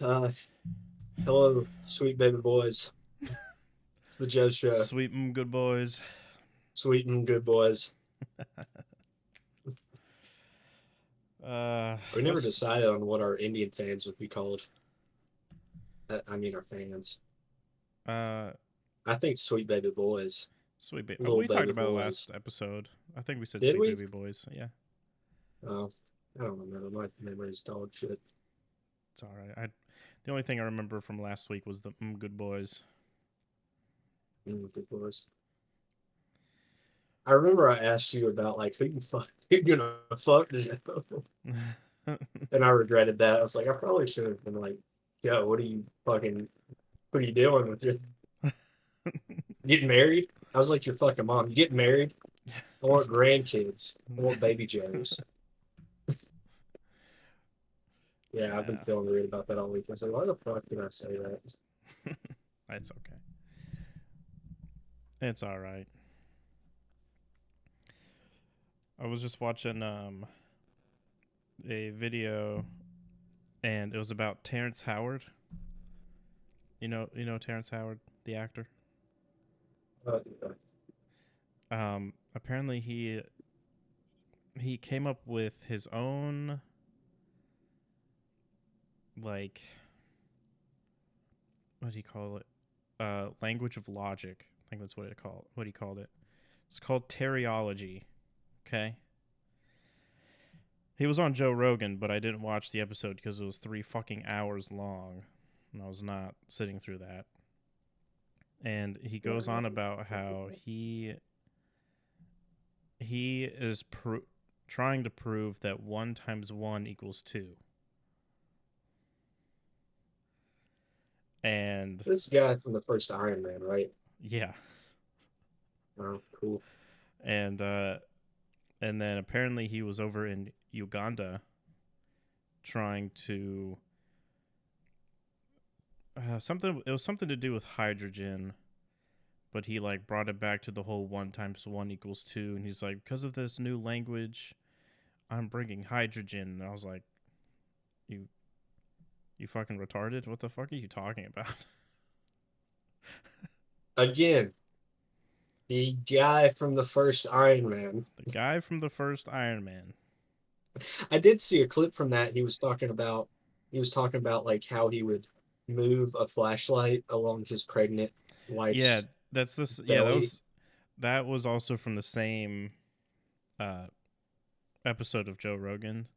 Uh, hello, sweet baby boys. It's the Joe Show. Sweet good boys. Sweet and good boys. We never What's decided on what our Indian fans would be called. I mean, our fans. uh I think sweet baby boys, sweet baby? little We talked baby about it boys. last episode. I think we said Did sweet we? baby boys. Yeah, Oh, I don't remember. My memory's dog shit. it's all right. The only thing I remember from last week was the good boys. Good boys. I remember I asked you about like who you fuck, who you gonna fuck, and I regretted that. I was like, I probably should have been like, yo, what are you doing with your getting married? I was like your fucking mom. You getting married? I want grandkids. I want baby Joes. Yeah, I've been Yeah, feeling weird about that all week. I was like, why the fuck did I say that? it's okay. It's all right. I was just watching a video, and it was about Terrence Howard. You know Terrence Howard, the actor. Uh, Apparently he came up with his own, like, what do you call it? Language of logic. I think that's what he called it. It's called teriology. Okay. He was on Joe Rogan, but I didn't watch the episode because it was 3 fucking hours long, and I was not sitting through that. And he goes on about how he is trying to prove that 1 times 1 equals 2. And this guy from the first Iron Man, right? yeah, Oh, cool. and and then apparently he was over in Uganda trying to something. It was something to do with hydrogen, but he like brought it back to the whole 1 times 1 equals 2, and he's like, because of this new language, I'm bringing hydrogen. And I was like, you you fucking retarded? What the fuck are you talking about? Again, the guy from the first Iron Man. The guy from the first Iron Man. I did see a clip from that. He was talking about like how he would move a flashlight along his pregnant Yeah, wife's that's this. Yeah, belly. that was also from the same uh, episode of Joe Rogan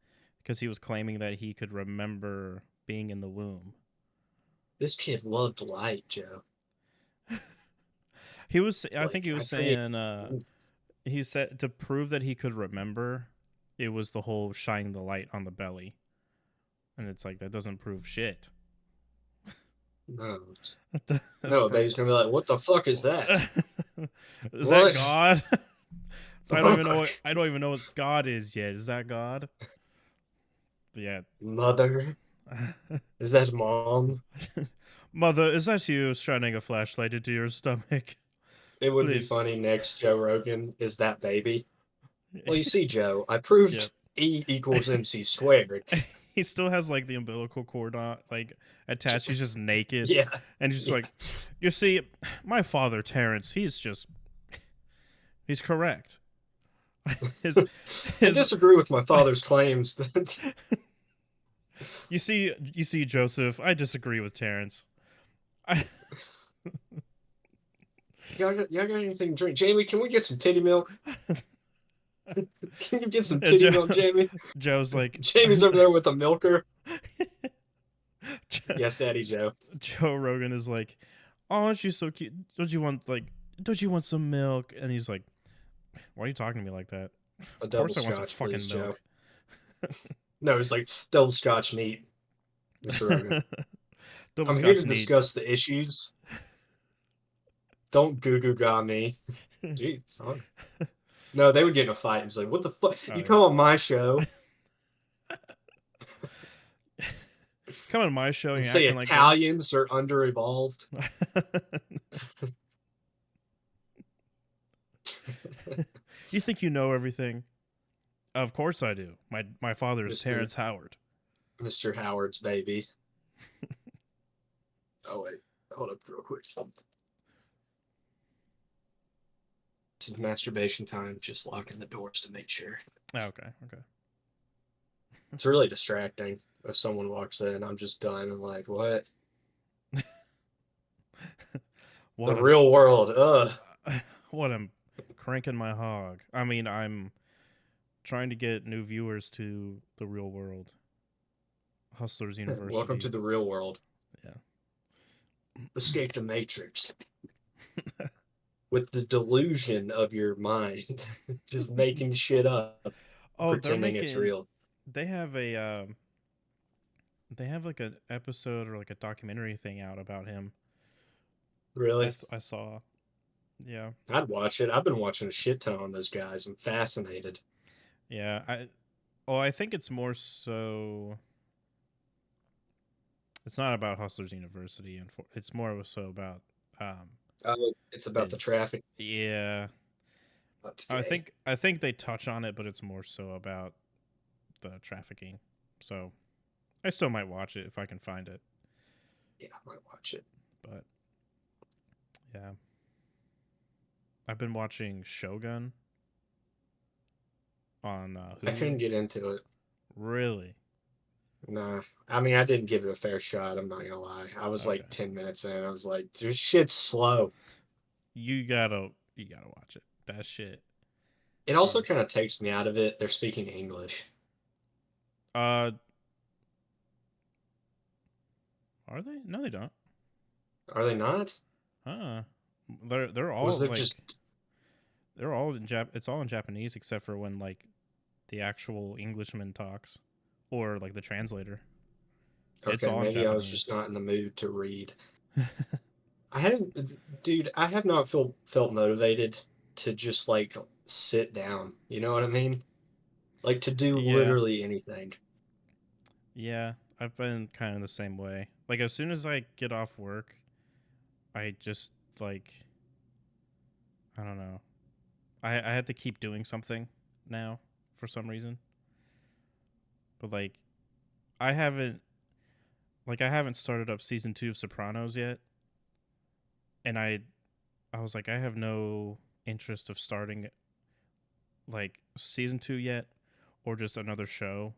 because he was claiming that he could remember being in the womb. This kid loved light, Joe. He was. I think Like he I was forget. saying. He said to prove that he could remember, it was the whole shining the light on the belly, and it's like that doesn't prove shit. No, That doesn't no, prove. baby's gonna be like, "What the fuck is that? Is that What? God? I don't even know. Fuck, I don't even know what God is yet. Is that God? Yeah. mother? Is that mom?" Mother, is that you shining a flashlight into your stomach? It would be Please. funny next Joe Rogan is that baby. Well, you Yeah. see, Joe, I proved E equals MC squared. He still has like the umbilical cord on, like attached. He's just naked, Yeah, and he's just yeah. like, you see, my father Terrence. He's correct. his I his. disagree with my father's claims that You see, Joseph. I disagree with Terrence. I, y'all got anything to drink. Jamie, can we get some titty milk? Can you get some yeah, titty milk, Jamie? Joe's like, Jamie's over there with a milker. Joe, Yes, Daddy Joe. Joe Rogan is like, oh, aren't you so cute? Don't you want some milk? And he's like, why are you talking to me like that? A Of double course I want some scotch, please, fucking Joe. milk. No, it's like double scotch neat, Mr. Rogan. Double I'm here to scotch neat. discuss the issues. Don't goo goo ga me. Jeez, huh? No, they would get in a fight. It's like, what the fuck? You Oh come on my show yeah. Come on my show and and you're say acting like this. Italians are under-evolved. You think you know everything? Of course I do. My father is Mr. Terrence Howard. Mr. Howard's baby. Oh wait, hold up real quick. This is masturbation time. Just locking the doors to make sure. Oh, okay, okay. It's really distracting if someone walks in. I'm just done and like, what? The What a real world. Ugh. what I'm cranking my hog. I mean, I'm trying to get new viewers to the real world. Hustlers Welcome to University. the real world. Yeah. Escape the matrix with the delusion of your mind, just making shit up, Oh, they're pretending it's making. real. They have a. They have like an episode or like a documentary thing out about him. Really? I saw. Yeah. I'd watch it. I've been watching a shit ton on those guys. I'm fascinated. Yeah. I think it's more so. It's not about Hustlers University, and it's more so about Oh, it's about the his. traffic. Yeah. That's I gay. think I think they touch on it, but it's more so about the trafficking. So I still might watch it if I can find it. Yeah, I might watch it. But yeah, I've been watching Shogun on I couldn't Hulu. get into it. Really? Nah. I mean, I didn't give it a fair shot. I'm not gonna lie. I was like Okay. 10 minutes in. I was like, this shit's slow. You gotta watch it. That shit It also is kind of takes me out of it. They're speaking English. uh are they? No, they don't. Are they not? Huh. They're Was all there just like they're all in it's all in Japanese except for when like the actual Englishman talks or like the translator. It's okay? all in Maybe I was just Japanese. not in the mood to read. I haven't, dude. I have not felt motivated to just like sit down. You know what I mean? Like to do Yeah. literally anything. Yeah, I've been kind of the same way. Like as soon as I get off work, I just like I don't know. I had to keep doing something now for some reason. But like I haven't I haven't started up season 2 of Sopranos yet, and I was like I have no interest of starting like season 2 yet or just another show.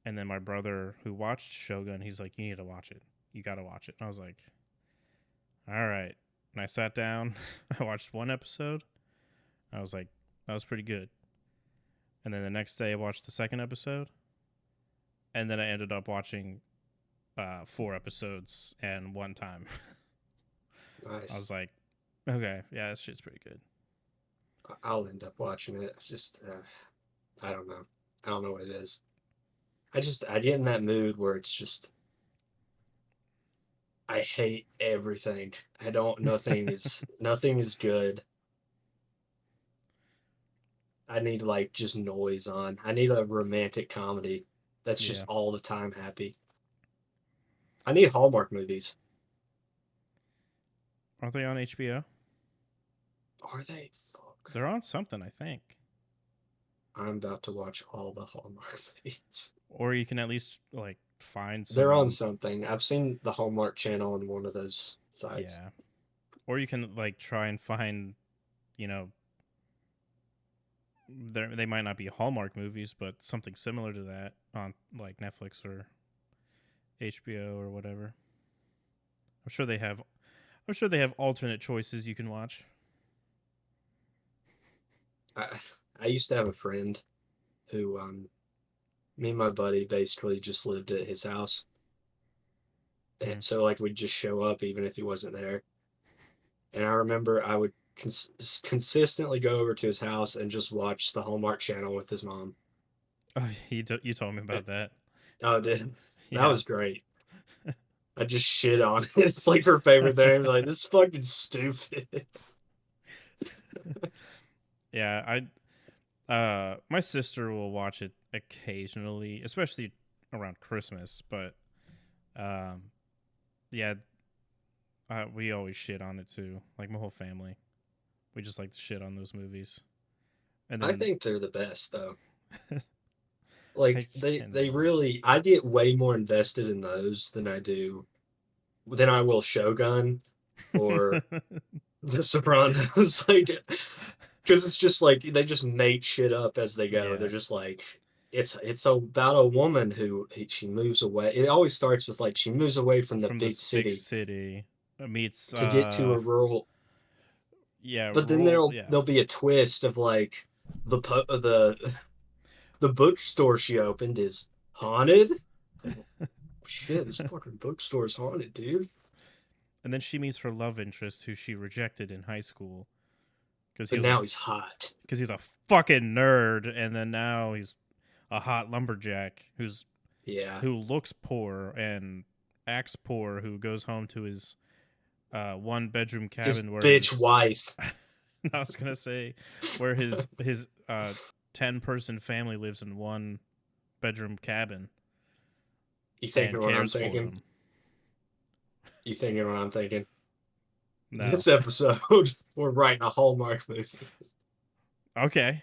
And then my brother who watched Shogun, he's like you need to watch it. You got to watch it. And I was like, "All right." And I sat down. I watched one episode. I was like, that was pretty good. And then the next day, I watched the second episode, and then I ended up watching 4 episodes and one time. I Nice. was like, okay, yeah, this shit's pretty good. I'll end up watching it. It's just I don't know. I don't know what it is. I get in that mood where it's just I hate everything. I don't. Nothing is good. I need like just noise on. I need a romantic comedy that's just Yeah, all the time happy. I need Hallmark movies. aren't they on HBO? Are they? Fuck. They're on something, I think. I'm about to watch all the Hallmark movies. Or you can at least like find They're on some. something. I've seen the Hallmark channel on one of those sites. Yeah, or you can like try and find, you know, they might not be Hallmark movies, but something similar to that on like Netflix or HBO or whatever. I'm sure they have. I'm sure they have alternate choices you can watch. I I used to have a friend who me and my buddy basically just lived at his house. And Mm. so like we'd just show up even if he wasn't there. And I remember I would consistently go over to his house and just watch the Hallmark channel with his mom. Oh, you told me about that. Oh, dude, that Yeah. was great. I just shit on it. It's like her favorite thing. Like, this is fucking stupid. Yeah, my sister will watch it occasionally, especially around Christmas, but um yeah, we always shit on it too. Like my whole family. We just like to shit on those movies. And I then think they're the best though. I Like can they really I get way more invested in those than I do Then I will Shogun or The Sopranos, like, because it's just like they just make shit up as they go. Yeah, They're just like, it's about a woman who she moves away. It always starts with like she moves away from the from big this big city city meets to get to a rural. yeah, But then rural, yeah. there'll be a twist of like the bookstore she opened is haunted. It's like, oh, shit, this fucking bookstore is haunted, dude. And then she meets her love interest, who she rejected in high school because But now he's hot. he's a fucking nerd, and then now he's a hot lumberjack Yeah, who looks poor and acts poor, who goes home to his 1 bedroom his cabin where bitch his wife. I was gonna say where his 10-person family lives in 1 bedroom cabin You thinking and what I'm cares for thinking? them. You thinking what I'm thinking? No. This episode, we're writing a Hallmark movie Okay.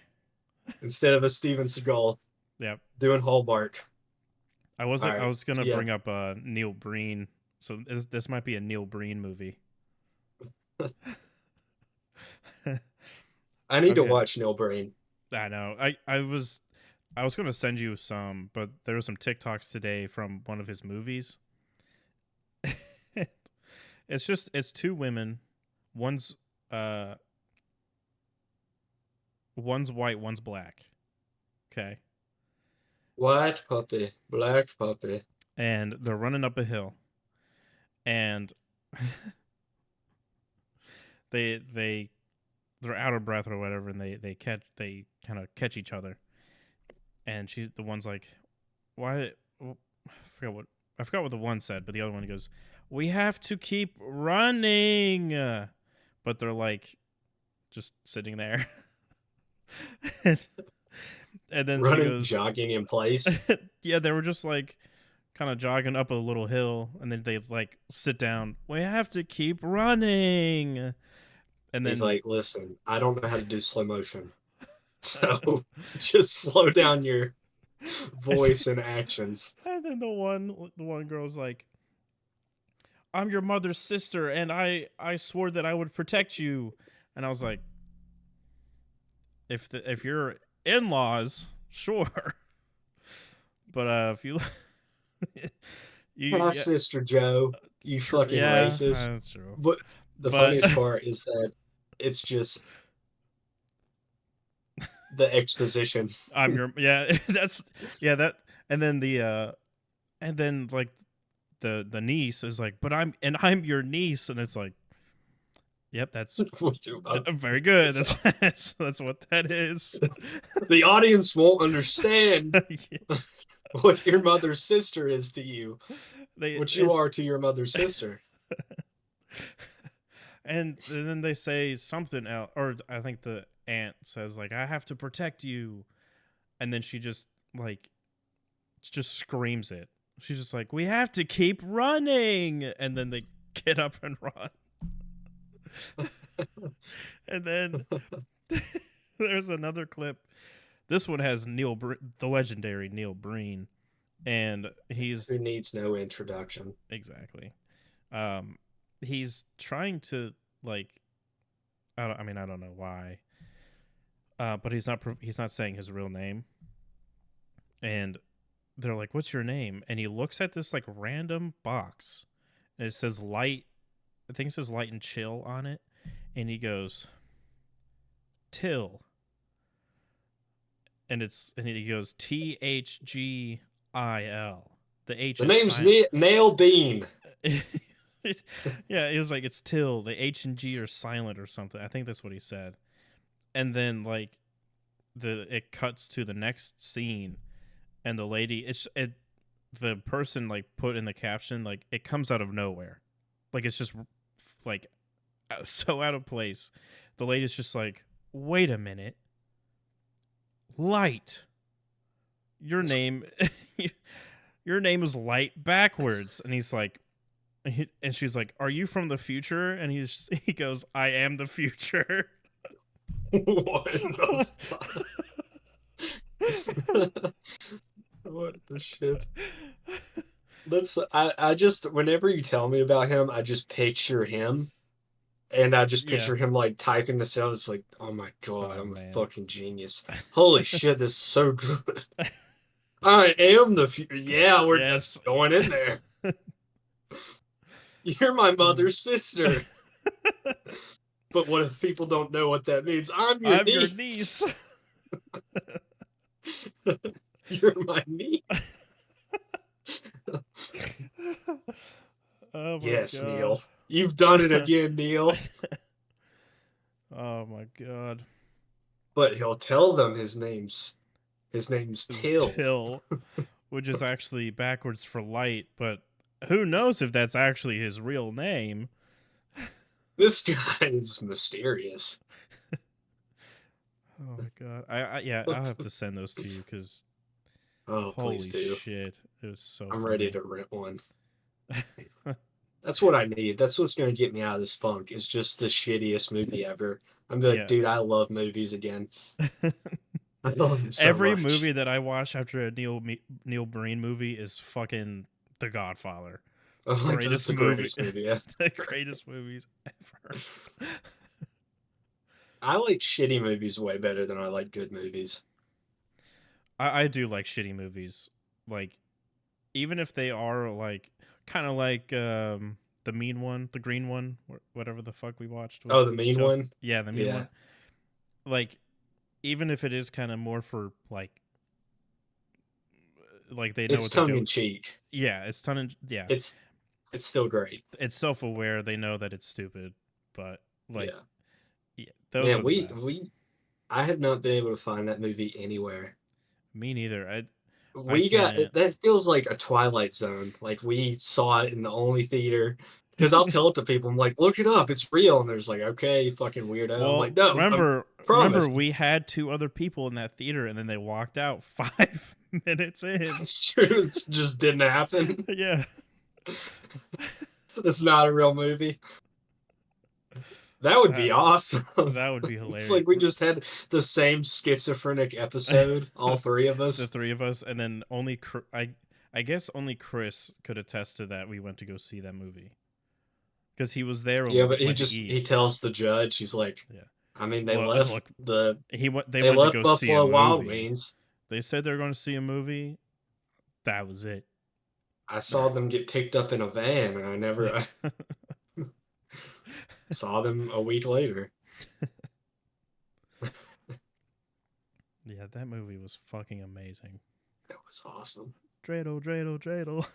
instead of a Steven Seagal Yep. doing Hallmark. All I right, was gonna so yeah, bring up Neil Breen, so this might be a Neil Breen movie. I need to Okay. watch No Brain. I know. I was gonna send you some, but there were some TikToks today from one of his movies. It's 2 women. One's uh one's white, one's black. Okay. White puppy, black puppy. And they're running up a hill, and they they're out of breath or whatever, and they kind of catch each other. And she's the one's like, "Why?" Well, I forgot what the one said, but the other one goes, "We have to keep running," but they're like just sitting there, and, and then she Running, goes, jogging in place. "Yeah, they were just like kind of jogging up a little hill, and then they like sit down. We have to keep running." And He's then like, listen, I don't know how to do slow motion. So just slow down your voice and actions. and then the one girl's like, "I'm your mother's sister, and I swore that I would protect you." And I was like, if you're in laws, sure, but if you you My yeah, sister Joe, you true, fucking yeah, racist. that's true, But the but funniest part is that it's just the exposition. I'm your yeah that's yeah that and then and then like the niece is like, but I'm your niece, and it's like, yep, that's very good. That's what that is. The audience won't understand Yeah. what your mother's sister is to you, They what you it's are to your mother's sister. and then they say something else, or I think the aunt says like, "I have to protect you," and then she just screams it. She's just like, "We have to keep running," and then they get up and run, and then there's another clip. This one has the legendary Neil Breen, and he's Who needs no introduction? exactly. Um, he's trying to like I don't know why. But he's not saying his real name. And they're like, "What's your name?" And he looks at this like random box, and it says light. I think it says light and chill on it, and he goes, "Till," and he goes THGIL. The H The is name's silent. Nail Bean. Yeah, it was like it's till. The H and G are silent or something. I think that's what he said. And then like it cuts to the next scene, and the lady the person like put in the caption like it comes out of nowhere, like it's just like so out of place. The lady's just like, "Wait a minute, Light, your name your name is Light backwards." And he's like, and she's like, "Are you from the future?" And he goes, "I am the future." What the fuck? What the shit? That's I just whenever you tell me about him, I just picture him, and I just Yeah. picture him like typing this out. It's like, oh my god, Oh I'm a man. fucking genius. Holy shit, this is so good. I am the yeah, we're that's Yes. going in there. You're my mother's sister. But what if people don't know what that means? I'm your I'm your niece. niece. You're my niece. Oh my Yes, god. Neil. You've done it again, Neil. Oh my god. But he'll tell them his name's Is Till. Till, which is actually backwards for light, but who knows if that's actually his real name? This guy is mysterious. Oh my god. Yeah, I'll have to send those to you because Oh, please holy do. shit, it was so I'm ready funny. to rent one. That's what I need. That's what's going to get me out of this funk. Is just the shittiest movie ever. I'm like, Yeah. dude, I love movies again. I love them so Every much. movie that I watch after a Neil Breen movie is fucking The Godfather. I'm like, this is Greatest the movie, greatest movie ever. the greatest movies ever. I like shitty movies way better than I like good movies. I do like shitty movies, like even if they are like kind of like the mean one, the green one, whatever the fuck we watched with Oh, the mean Just one? yeah, the mean Yeah. one. Like even if it is kind of more for like they know It's what they're tongue in doing. cheek. Yeah, it's ton of yeah, It's it's still great. it's self aware. They know that it's stupid, but like Yeah. yeah, those Man, are the we best. we I have not been able to find that movie anywhere. Me neither. I We got can't. that feels like a Twilight Zone. Like we saw it in the only theater. Because I'll tell it to people, I'm like, look it up, it's real. And there's like, okay, you fucking weirdo. I'm Well, like, no, I remember promise. we had two other people in that theater, and then they walked out 5 minutes in. That's true. It just didn't happen. Yeah, It's not a real movie. That would be that awesome. that would be It's hilarious. like we just had the same schizophrenic episode, all three of The us. three of us, and then I guess only Chris could attest to that. We went to go see that movie because he was there when Yeah, we but he went to just eat. he tells the judge, he's like, Yeah. I mean, they Well, left look, the he went. They they went to left go see a Buffalo Wild movie. Wings. They said they were going to see a movie. That was it. I saw them get picked up in a van, and I saw them a week later. Yeah, that movie was fucking amazing. That was awesome. Dreidel, dreidel, dreidel.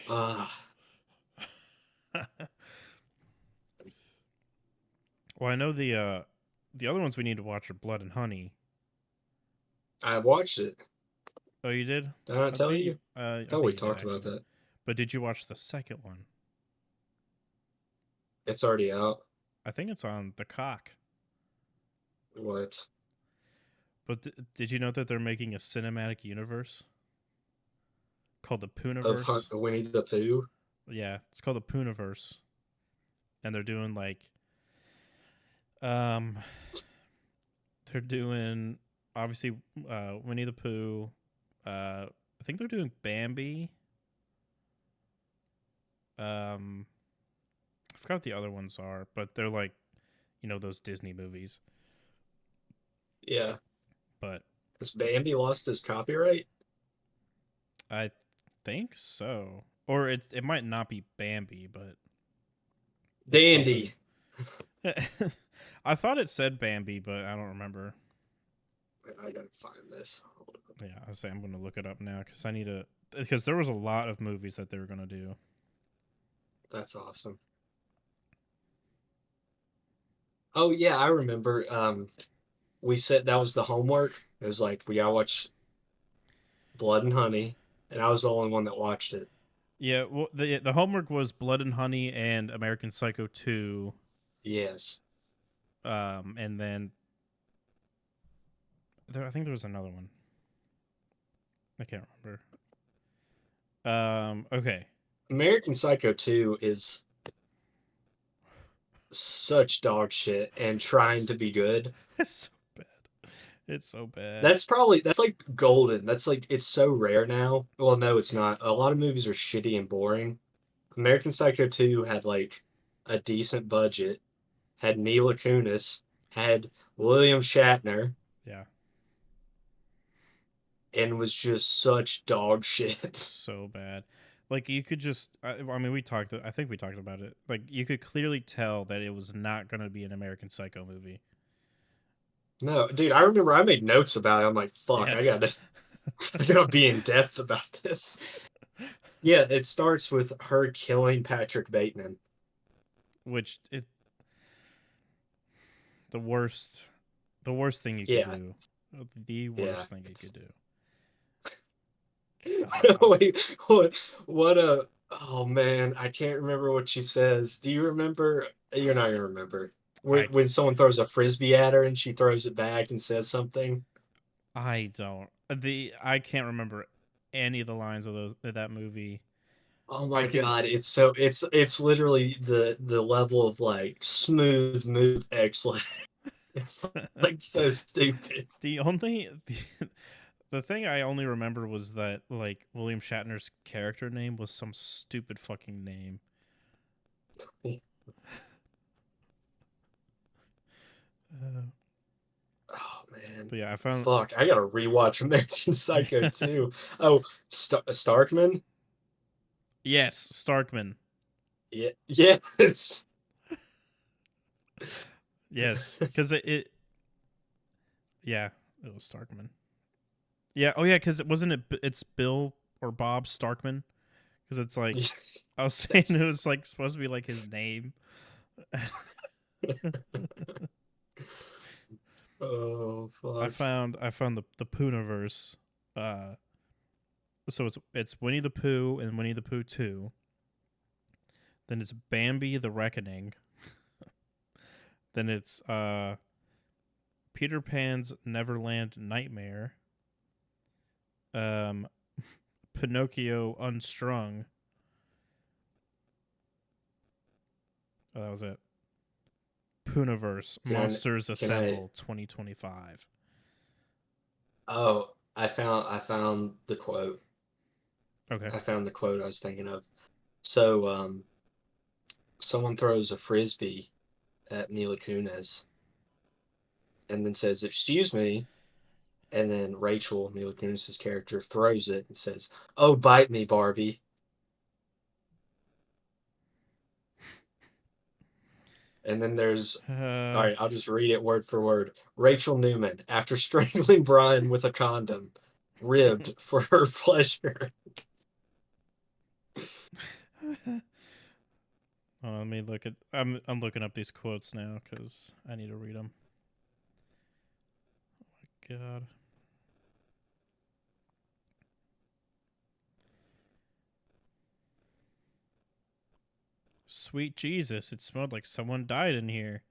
uh, Well, I know the other ones we need to watch are Blood and Honey. I watched it. Oh, you did? Did I not I tell think you. you? I I thought think we you did talked about actually. that. But did you watch the second one? It's already out. I think it's on the cock. What? But did you know that they're making a cinematic universe called the Of Pooniverse? Winnie the Pooh? Yeah, it's called the Pooniverse, and they're doing um they're doing obviously Winnie the Pooh. I think they're doing Bambi. Um, I forgot what the other ones are, but they're like those Disney movies. Yeah. But Has Bambi lost his copyright? I think so, or it might not be Bambi, but it's something. Dandy. I thought it said Bambi, but I don't remember. I gotta find this. Hold on. Yeah, I say I'm gonna look it up now because I need to because there was a lot of movies that they were gonna do. That's awesome. Oh yeah, I remember. We said that was the homework. It was like we gotta watch Blood and Honey, and I was the only one that watched it. Yeah, well, the homework was Blood and Honey and American Psycho 2, Yes. and then I think there was another one. I can't remember. Okay. American Psycho 2 is such dog shit and trying to be good. It's so bad. It's so bad. That's like golden. That's like it's so rare now. Well, no, it's not. A lot of movies are shitty and boring. American Psycho 2 had like a decent budget, had Mila Kunis, had William Shatner, Yeah, and was just such dog shit. so bad. Like you could just, I mean, we talked. I think we talked about it. Like you could clearly tell that it was not going to be an American Psycho movie. No, dude, I remember I made notes about it. I'm like, fuck, Yeah, I gotta be in depth about this. Yeah, it starts with her killing Patrick Bateman. which it the worst, the worst thing you could Yeah, do, the yeah. worst thing you could It's do. God, wait, what a oh man, I can't remember what she says. Do you remember? You're not gonna remember. I When someone throws a frisbee at her and she throws it back and says something. I don't I can't remember any of the lines of that movie. Oh I my can God, it's literally the level of like smooth move excellent. It's like so stupid. the only the thing I only remember was that like William Shatner's character name was some stupid fucking name. Uh, Oh man, but yeah, I found fuck! I gotta rewatch American Psycho too. Oh, Starkman. yes, Starkman. Yeah, yes. Yes, because yeah, it was Starkman. Yeah, oh yeah, because it wasn't it. It's Bill or Bob Starkman. Because it's like I was saying, it Yes. was like supposed to be like his name. Oh fuck. I found the Poonaverse. Uh, so it's Winnie the Pooh and Winnie the Pooh 2. Then it's Bambi the Reckoning. Then it's Peter Pan's Neverland Nightmare. Um, Pinocchio Unstrung. Oh, that was it. Poonaverse Can Monsters can I? Assemble 2025. Oh, I found the quote. Okay. I found the quote I was thinking of. So someone throws a frisbee at Mila Kunis and then says, "Excuse me." And then Rachel, Mila Kunis's character, throws it and says, "Oh, bite me, Barbie." And then there's, all Uh, right, I'll just read it word for word. Rachel Newman, after strangling Brian with a condom, ribbed for her pleasure. oh, let me look at. I'm looking up these quotes now because I need to read them. God. Sweet Jesus, it smelled like someone died in here.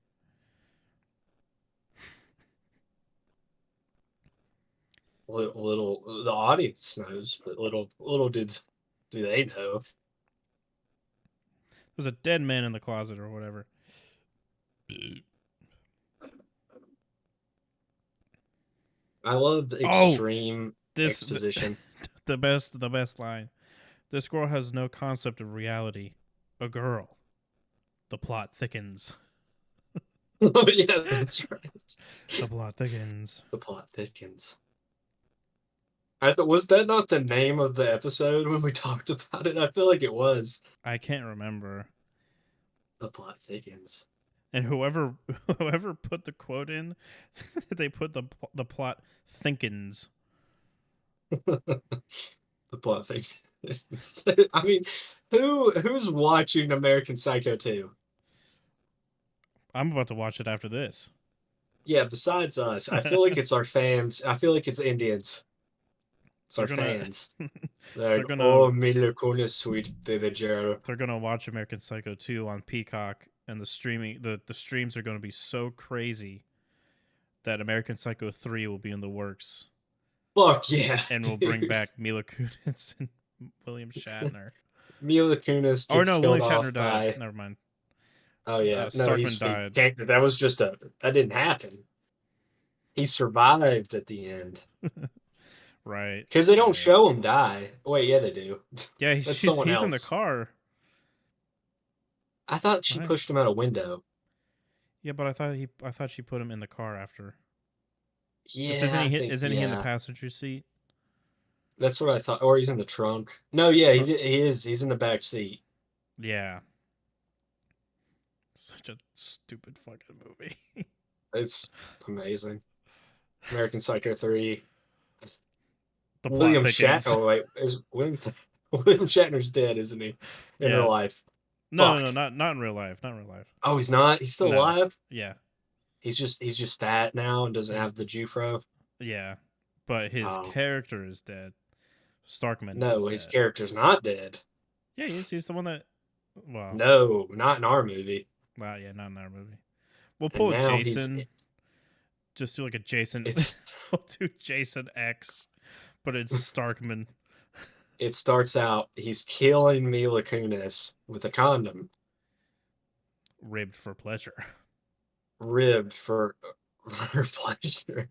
The audience knows, but little do they know. There's a dead man in the closet or whatever. I love the Oh, extreme this exposition. the best line. This girl has no concept of reality. A girl. The plot thickens. Oh yeah, that's right. The plot thickens. The plot thickens. I thought was that not the name of the episode when we talked about it? I feel like it was. I can't remember. The plot thickens. And whoever put the quote in, they put the plot thinkins. The plot thickens. I mean, who's watching American Psycho 2? I'm about to watch it after this. Yeah, besides us. I feel like it's our fans. I feel like it's Indians. It's they're our gonna fans. They're they're like, gonna oh, Mila Kunis, sweet baby girl. they're gonna watch American Psycho 2 on Peacock, and the streams are gonna be so crazy that American Psycho 3 will be in the works, Fuck yeah, and will bring dude. back Mila Kunis and William Shatner. Mila Kunis Oh gets no, killed William Shatner off died. by. Never mind. Oh yeah, no, Starkman he's died. can't. That was just a. That didn't happen. he survived at the end Right. because they don't Right. show him die. Wait, yeah, they do. Yeah, That's someone he's in the else. car. I thought she Right. pushed him out a window. Yeah, but I thought she put him in the car after. This Yeah, I think isn't he in the yeah. passenger seat? That's what I thought. Or he's in the trunk. No, yeah, So, he is. He's in the back seat. yeah. Such a stupid fucking movie. It's amazing. American Psycho 3. The plot William Shat. thickens. Oh wait, is William William Shatner's dead, isn't he? In real Yeah. life. No, Fuck. not in real life. Not in real life. Oh, he's not. He's still No. alive. Yeah. He's just fat now and doesn't He's have the Jufro. yeah. But his Oh character is dead. Starkman is no, his dead. character's not dead. Yeah, he's the one that. Well, No, not in our movie. yeah, not in our movie. We'll And pull a now he's Jason. Just do like a Jason. it's We'll do Jason X, but it's Starkman. it starts out he's killing Mila Kunis with a condom, Ribbed for pleasure. ribbed for her pleasure.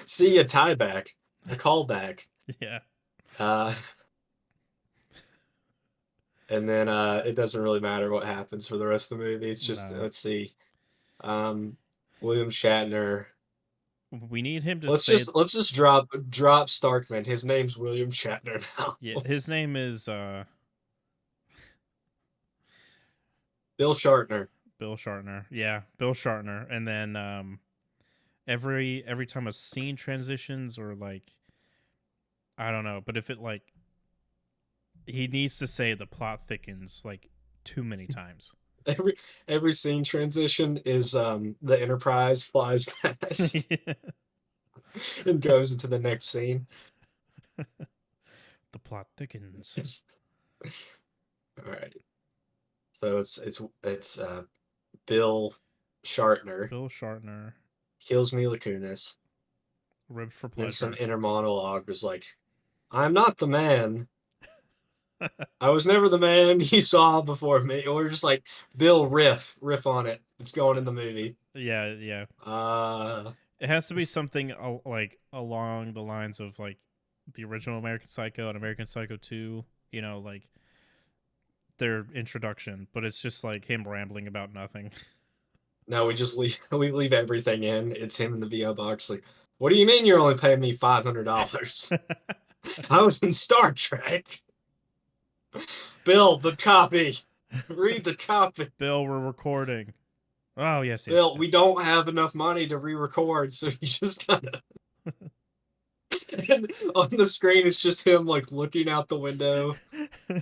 See a tie back, a callback. Yeah. Uh, and then it doesn't really matter what happens for the rest of the movie. It's just No. let's see. Um, William Shatner. We need him to say. Let's just drop Starkman. His name's William Shatner now. Yeah, his name is Bill Shatner. Bill Shatner. Yeah, Bill Shatner. And then every time a scene transitions or like I don't know, but if it like he needs to say the plot thickens like too many times. Every every scene transition is the Enterprise flies past and goes into the next scene. The plot thickens. It's, all right. So it's Bill Shatner Bill Shatner, kills Mila Kunis. ribbed for Then some pleasure. inner monologue was like, "I'm not the man. I was never the man you saw before me." Or just like Bill riff on it. It's going in the movie. Yeah, yeah. Uh, It has to be something like along the lines of like the original American Psycho and American Psycho 2, you know, like their introduction, but it's just like him rambling about nothing. no, we just leave we leave everything in. It's him in the VO box. Like, what do you mean you're only paying me $500? I was in Star Trek. Bill, the copy. Read the copy. Bill, we're recording. Oh, yes, yes, Bill, yes. we don't have enough money to re-record, so you just gotta. And on the screen, it's just him like looking out the window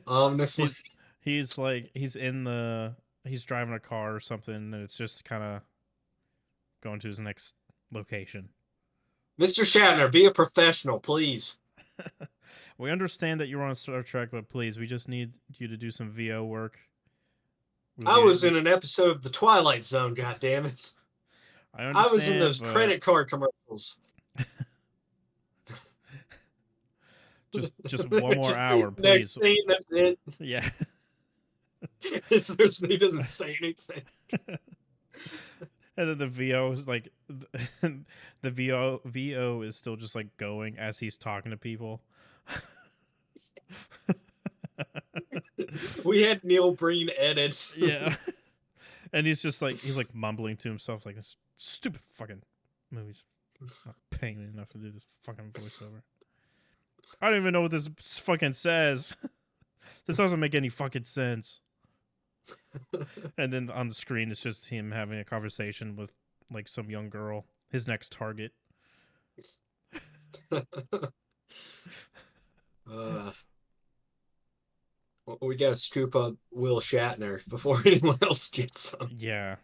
ominously. he's he's like he's driving a car or something and it's just kind of going to his next location. Mr. Shatner, be a professional, please. We understand that you're on Star Trek, but please, we just need you to do some VO work. I was in an episode of The Twilight Zone. God damn it! I I was in understand, those but credit card commercials. just one more Just hour, next please. scene, that's it. Yeah. He doesn't say anything. And then the VO is like the VO is still just like going as he's talking to people. We had Neil Breen edits. Yeah. And he's like mumbling to himself like this stupid fucking movie's not paying me enough to do this fucking voiceover. I don't even know what this fucking says. This doesn't make any fucking sense. And then on the screen it's just him having a conversation with like some young girl, his next target. uh, we gotta scoop up Will Shatner before anyone else gets him. Yeah.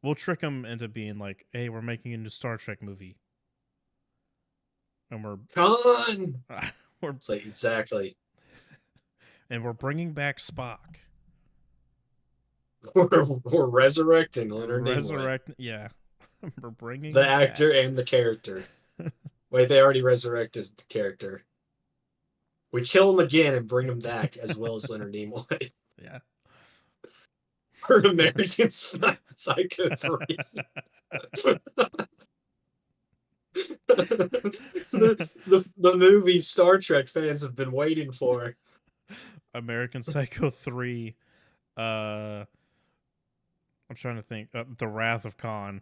We'll trick him into being like, hey, we're making a new Star Trek movie. And Con! we're Say exactly. and we're bringing back Spock. We're resurrecting We're Leonard Nimoy. yeah. We're bringing The him actor back. and the character. Wait, they already resurrected the character. We kill him again and bring him back, as well as Leonard Nimoy. Yeah. For American Psycho 3. The movie Star Trek fans have been waiting for. American Psycho 3. Uh, I'm trying to think. The Wrath of Khan.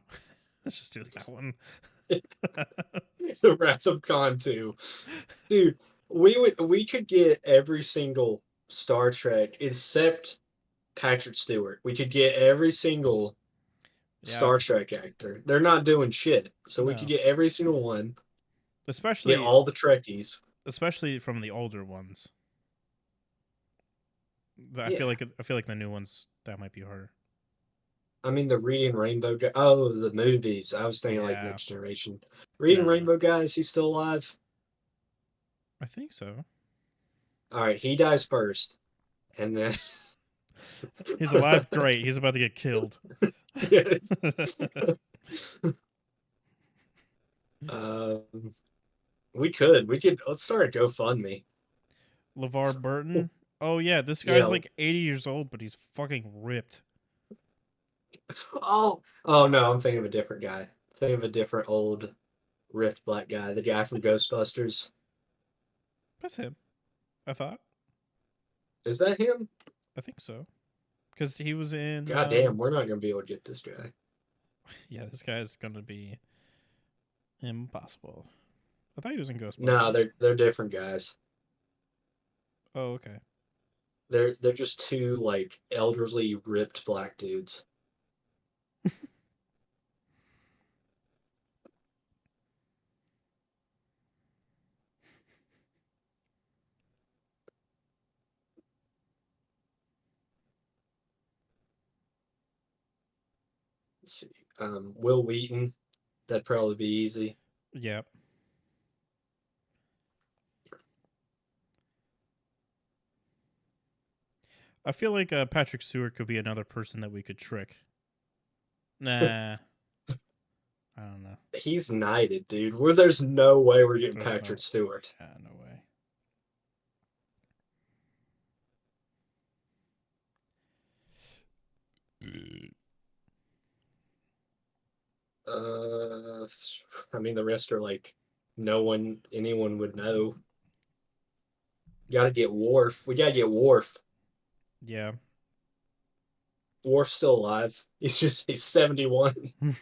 Let's just do that one. The Wrath of Khan 2. Dude, we could get every single Star Trek except Patrick Stewart. We could get every single Yeah, Star Trek actor. They're not doing shit. So we could no. get every single one, get Especially all the Trekkies. especially from the older ones. Yeah. I feel like the new ones that might be harder. I mean, the Reading Rainbow guy. Oh, the movies. I was thinking like Yeah. Next Generation. Reading No. Rainbow guy, is he still alive? I think so. All right, he dies first. And then. He's alive, great. He's about to get killed. Yeah. Um, let's start a GoFundMe. LeVar Burton. Oh yeah, this guy's Yeah. like 80 years old, but he's fucking ripped. Oh no, I'm thinking of a different guy. Think of a different old rift black guy. The guy from Ghostbusters. That's him. I thought. Is that him? I think so. Because he was in. God damn, we're not gonna be able to get this guy. Yeah, this guy's gonna be impossible. I thought he was in No, Ghostbusters. they're different guys. Oh, okay. They're just two like elderly ripped black dudes. Let's see. Will Wheaton. That'd probably be easy. Yep. I feel like Patrick Stewart could be another person that we could trick. Nah, I don't know. He's knighted, dude. There's no way we're getting There's Patrick no. Stewart. Yeah, no way. Uh, I mean the rest are like no one anyone would know. Gotta get Worf. We gotta get Worf. Yeah. Worf's still alive. He's 71. We'll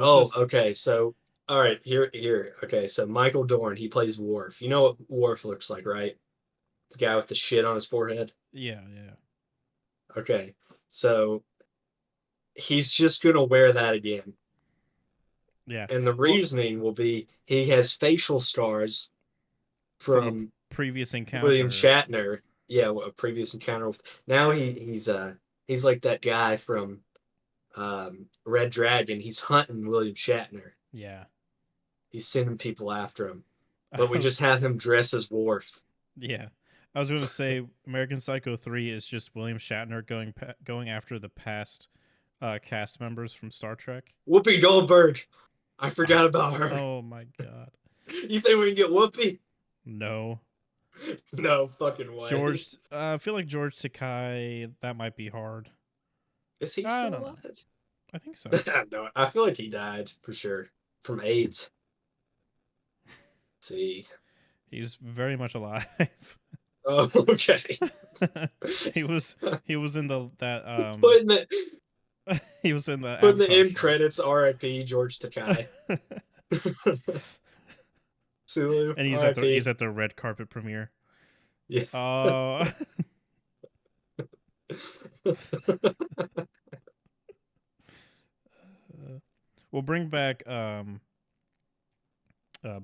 Oh, just. okay. So all right, here. Okay, so Michael Dorn, he plays Worf. You know what Worf looks like, right? The guy with the shit on his forehead. Yeah, yeah, Okay. So he's just gonna wear that again. yeah. And the Well, reasoning will be he has facial scars from a from previous William encounter. Shatner. Yeah, a previous encounter with. Now he's like that guy from Red Dragon. He's hunting William Shatner. Yeah. He's sending people after him. I But we just was. have him dress as Worf. Yeah. I was going to say American Psycho 3 is just William Shatner going after the past cast members from Star Trek. Whoopi Goldberg. I forgot about her. Oh my god. You think we can get Whoopi? No. No fucking way. George I feel like George Takai that might be hard. Is he I still don't know. alive? I think so. No, I feel like he died for sure from AIDS. Let's see. He's very much alive. Oh, okay. he was he was in the that Putting the he was in the putting the Avatar end show. credits. R.I.P. George Takai. Sulu. And he's R.I.P. at the red carpet premiere. Yeah. Oh, we'll bring back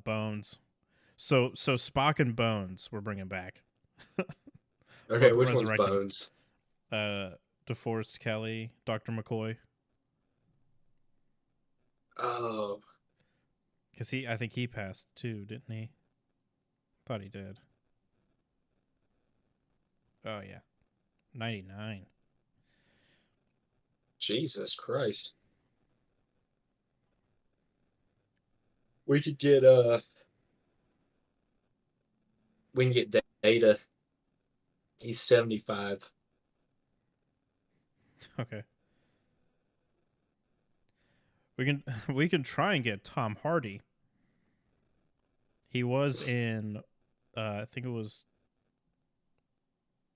Bones. So Spock and Bones we're bringing back. Okay, which one's Resurrecting Bones? uh DeForest Kelly, Dr. McCoy, Oh, because I think he passed too, didn't he? Thought he did. Oh yeah, 99. Jesus Christ. We could get we can get Data. He's 75. Okay. We can we can try and get Tom Hardy. He was in, I think it was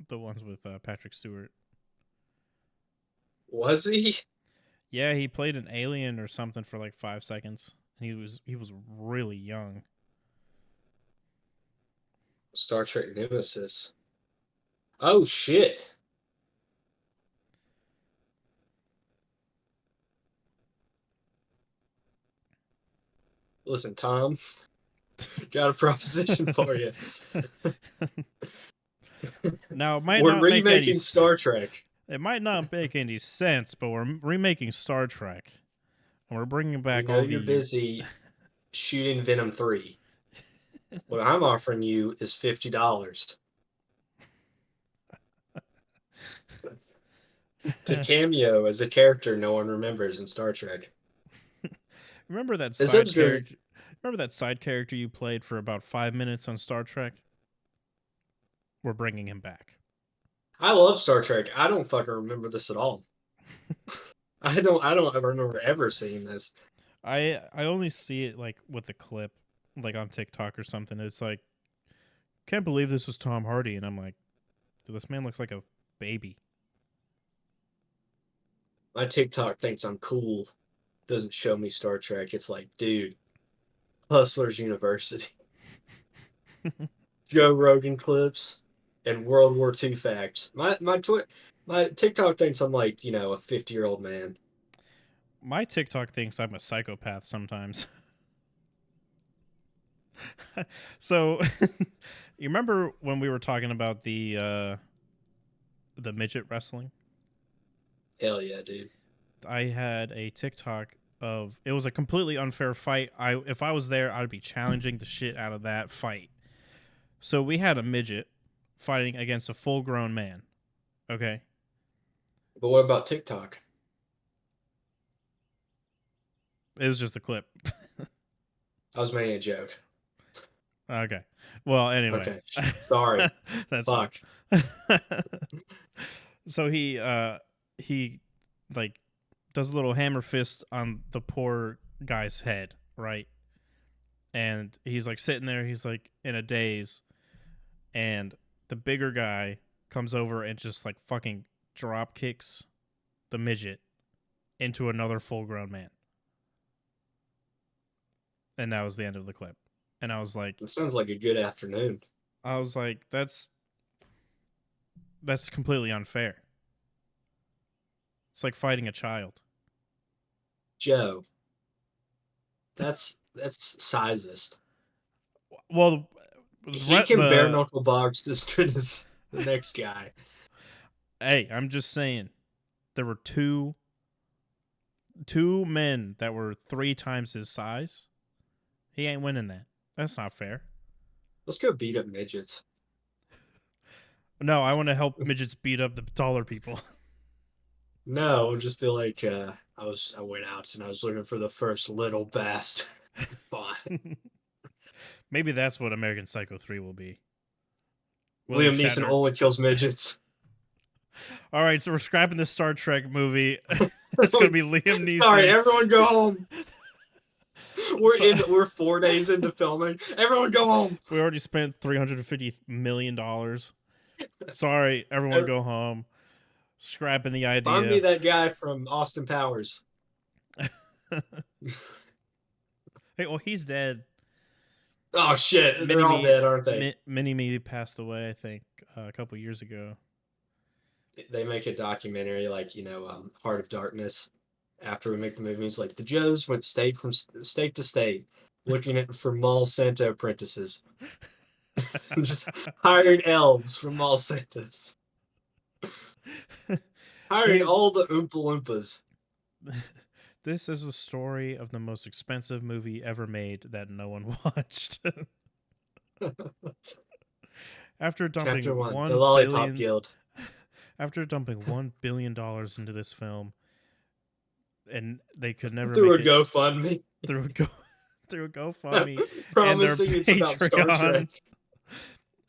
the ones with Patrick Stewart. Was he? Yeah, he played an alien or something for like 5 seconds. And he was really young. Star Trek Nemesis. Oh shit! Listen, Tom, got a proposition for you. Now it might We're not make any remaking Star Trek. it might not make any sense, but we're remaking Star Trek, and we're bringing We back know all you're the. busy shooting Venom 3. What I'm offering you is $50 to cameo as a character no one remembers in Star Trek. Remember that This side episode, character? Remember that side character you played for about 5 minutes on Star Trek? We're bringing him back. I love Star Trek. I don't fucking remember this at all. I don't ever remember ever seeing this. I only see it like with the clip, like on TikTok or something. It's like, can't believe this was Tom Hardy, and I'm like, dude, this man looks like a baby. My TikTok thinks I'm cool. Doesn't show me Star Trek. It's like, dude, Hustlers University, Joe Rogan clips, and World War II facts. My TikTok thinks I'm like, a 50-year-old man. My TikTok thinks I'm a psychopath sometimes. So, you remember when we were talking about the midget wrestling? Hell yeah, dude. I had a TikTok of it was a completely unfair fight. If I was there, I'd be challenging the shit out of that fight. So we had a midget fighting against a full grown man. Okay. But what about TikTok? It was just a clip. I was making a joke. Okay. Well, anyway. Okay, sorry. That's fine. Fuck. So he like does a little hammer fist on the poor guy's head, right? And he's like sitting there, he's like in a daze, and the bigger guy comes over and just like fucking drop kicks the midget into another full grown man. And that was the end of the clip. And It sounds like a good afternoon. I was like, that's completely unfair. It's like fighting a child. Joe, that's sizest. Well, He can bare the knuckle box as good as the next guy. hey, I'm just saying, there were two men that were 3 times his size. He ain't winning that. That's not fair. Let's go beat up midgets. No, I want to help midgets beat up the taller people. No, just feel like I went out and I was looking for the first little bastard. Fine. Maybe that's what American Psycho 3 will be. William Liam Neeson Shatner. only kills midgets. All right, so we're scrapping the Star Trek movie. It's gonna be Liam Neeson. Sorry, everyone go home. We're 4 days into filming. Everyone go home. We already spent $350 million. Sorry, everyone go home. Scrapping the idea. Find me that guy from Austin Powers. Hey, well, he's dead. Oh shit, they're all dead, aren't they? Mini-Me passed away, I think, a couple years ago. They make a documentary like Heart of Darkness. After we make the movie, it's like the Joes went state to state, looking at for Mall Santa apprentices, just hiring elves from Mall Santas, hiring all the Oompa Loompas. This is the story of the most expensive movie ever made that no one watched. After dumping Chapter 1, the one Lollipop billion, Guild. after dumping $1 billion into this film, and they could never Through make a it GoFundMe. through a GoFundMe Promising and it's their about Star Trek.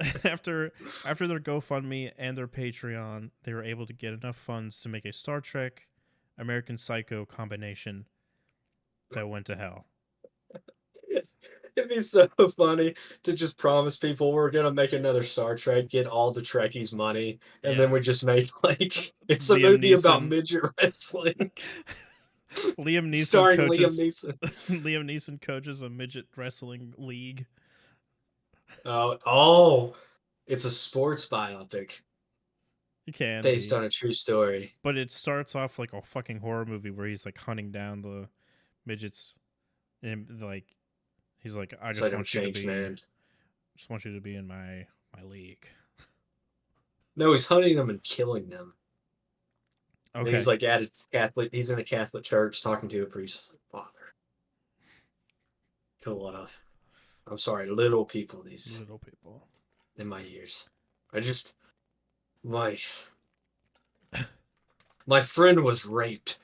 Patreon. After their GoFundMe and their Patreon, they were able to get enough funds to make a Star Trek American Psycho combination, that went to hell. It'd be so funny to just promise people we're gonna make another Star Trek, get all the Trekkies money, and then Yeah. we just make like it's a Liam movie about Neeson. midget wrestling Liam Neeson starring Liam coaches. Neeson. Liam Neeson coaches a midget wrestling league. Oh, it's a sports biopic It can based be, on a true story. but it starts off like a fucking horror movie where he's like hunting down the midgets, and like he's like, I So I just don't want you to change, be, man. just want you to be in my league. No, he's hunting them and killing them. And he's Okay, like at a Catholic. He's in a Catholic church talking to a priest. Father, kill a lot of. I'm sorry, little people. These little people. in my years. I just my my friend was raped,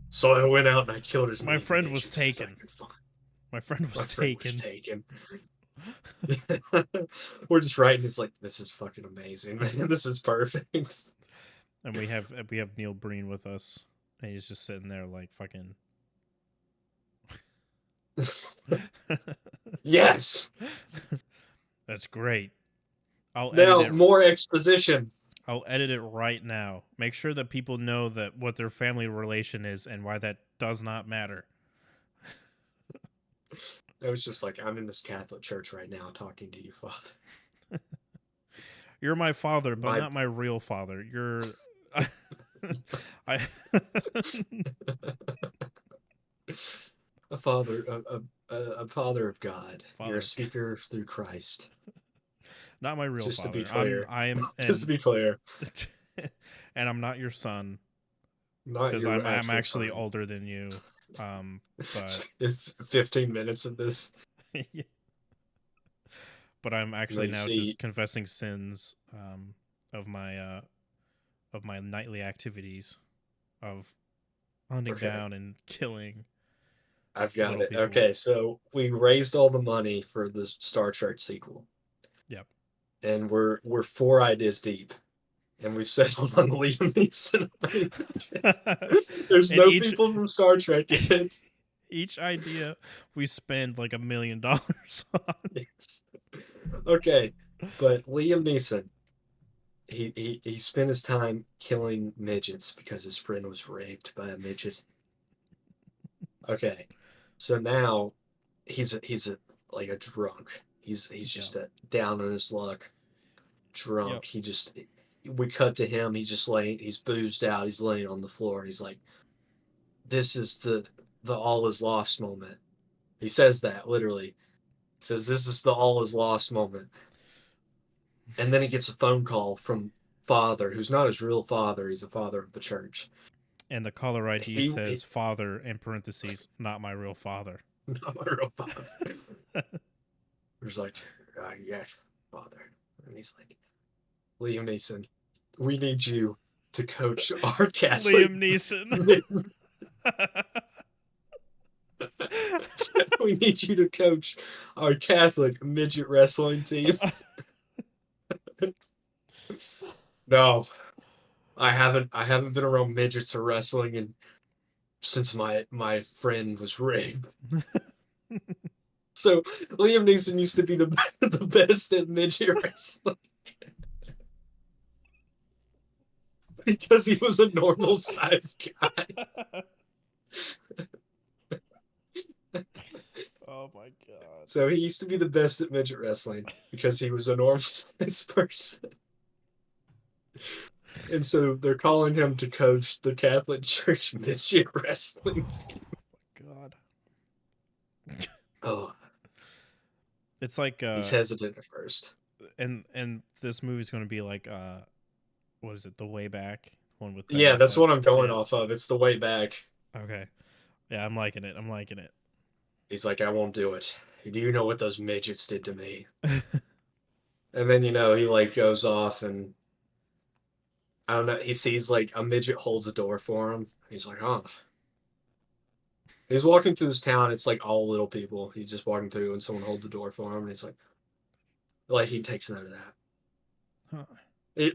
so I went out and I killed as My many friend was midgets as I taken. could find. My friend My was friend was taken. taken. We're just writing. It's like this is fucking amazing, man. This is perfect. And we have Neil Breen with us, and he's just sitting there like fucking. Yes. That's great. I'll edit Now it. more exposition. I'll edit it right now. Make sure that people know that what their family relation is and why that does not matter. It was just like I'm in this Catholic church right now talking to you, Father. You're my father, but My not my real father. You're I a father, a father of God. You're a father, speaker through Christ. not my real Just to be father. I'm clear, I am just to and be clear, and I'm not your son not because your I'm actual actually son. older than you. But It's 15 minutes of this. but I'm No, actually you now see, just confessing sins of my nightly activities of hunting okay, down and killing I've got little it. people. Okay, so we raised all the money for the Star Trek sequel, Yep. and we're four ideas deep, and we've settled on Liam Neeson. There's And no people from Star Trek in it. each idea we spend like $1 million on. Yes. Okay, but Liam Neeson, he spent his time killing midgets because his friend was raped by a midget. Okay, so now he's a like a drunk. He's Yep. just down on his luck, Yep. drunk. He just we cut to him. He's just laying. He's boozed out. He's laying on the floor. He's like, "This is the all is lost moment." He says that literally. He says, "This is the all is lost moment." And then he gets a phone call from father, who's not his real father. He's a father of the church. And the caller ID He says father in parentheses, not my real father. not my real father. He's like, yes, father. And he's like, Liam Neeson, we need you to coach our Catholic. Liam Neeson. We need you to coach our Catholic midget wrestling team. No, I haven't been around midgets or wrestling and since my friend was raped. So Liam Neeson used to be the the best at midget wrestling because he was a normal sized guy. Oh my god. So he used to be the best at midget wrestling because he was a normal sized person. And so they're calling him to coach the Catholic Church midget wrestling team. God. Oh, It's like he's hesitant at first. and this movie's going to be like what is it? The Way Back one with Ben Yeah, that's Affleck. what I'm going Yeah. off of. It's the way back. Okay. Yeah, I'm liking it. I'm liking it. He's like, I won't do it. Do you know what those midgets did to me? And then he like goes off and I don't know. He sees like a midget holds a door for him. He's like, huh. He's walking through this town. It's like all little people. He's just walking through and someone holds the door for him. And he's like he takes note of that. Huh.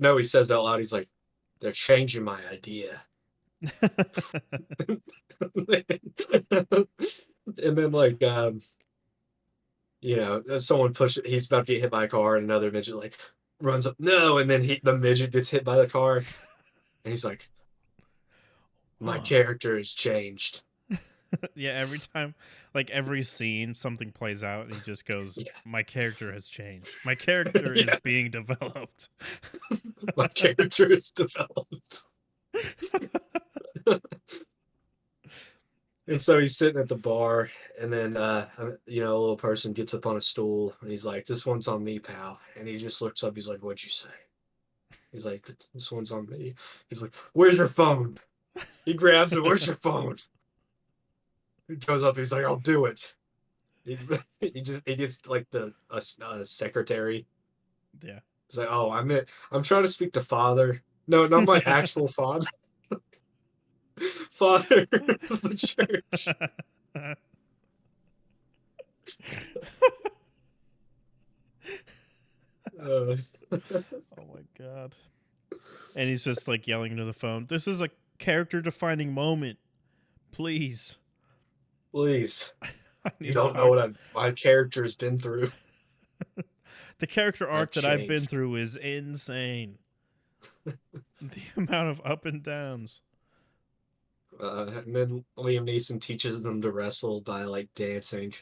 No, he says out loud. He's like, they're changing my idea. And then like someone pushes he's about to get hit by a car and another midget like runs up no and then the midget gets hit by the car and he's like my character has changed. Yeah, every time, like every scene, something plays out, and he just goes, Yeah. "My character has changed. My character is Yeah, being developed." my character is developed. And so he's sitting at the bar, and then a little person gets up on a stool, and he's like, "This one's on me, pal." And he just looks up. He's like, "What'd you say?" He's like, "This one's on me." He's like, "Where's your phone?" He grabs it. "Where's your phone?" He goes up. He's like, "I'll do it." He, he gets like the a secretary. Yeah. He's like, "Oh, I'm trying to speak to father. No, not my actual father, father of the church." Uh, Oh my god. And he's just like yelling into the phone, "This is a character defining moment. Please. Please. I You need to don't know talk." what my character has been through. The character I've arc that I've been changed. through is insane. The amount of up and downs. And then Liam Neeson teaches them to wrestle by like dancing.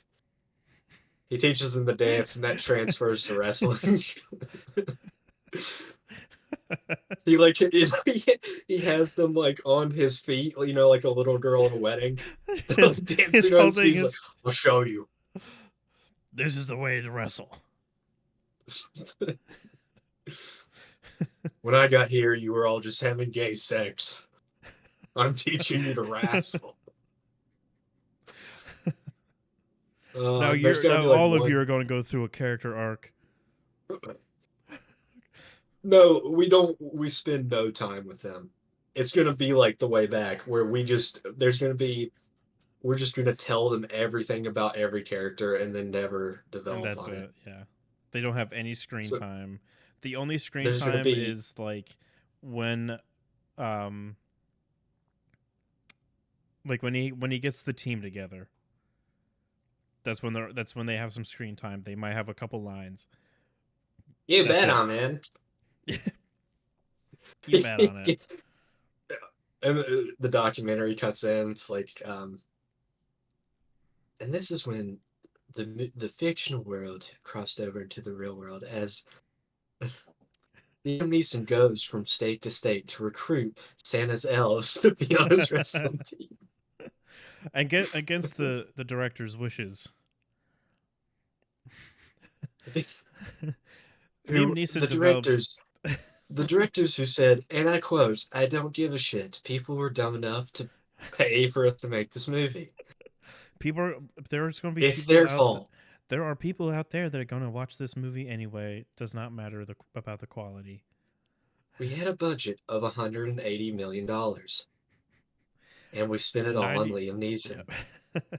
He teaches them to dance, and that transfers to wrestling. he like he has them like on his feet, like a little girl at a wedding, like, He's dancing on his feet. holding He's like, his. "I'll show you." This is the way to wrestle. When I got here, you were all just having gay sex. I'm teaching you to wrestle. There's got to Now be like all of you one. are going to go through a character arc. No, we don't. We spend no time with them. It's gonna be like the way back where there's gonna be we're just gonna tell them everything about every character and then never And develop that's on it. it. Yeah, they don't have any screen So time. The only screen there's gonna time be is like when, um, like when he gets the team together. That's when they have some screen time. They might have a couple lines. you That's bet it. on man. You bet on it. And the documentary cuts in. It's like, and this is when the fictional world crossed over into the real world as Liam Neeson goes from state to state to recruit Santa's elves to be on his wrestling team. And get against the director's wishes. Liam Who Neeson developed. the directors who said, and I quote, "I don't give a shit. People were dumb enough to pay for us to make this movie. People are, there's going to be It's people their out fault. there are people out there that are going to watch this movie anyway. It does not matter about the quality. We had a budget of $180 million, and we spent it all on 90. Liam Yeah. Neeson.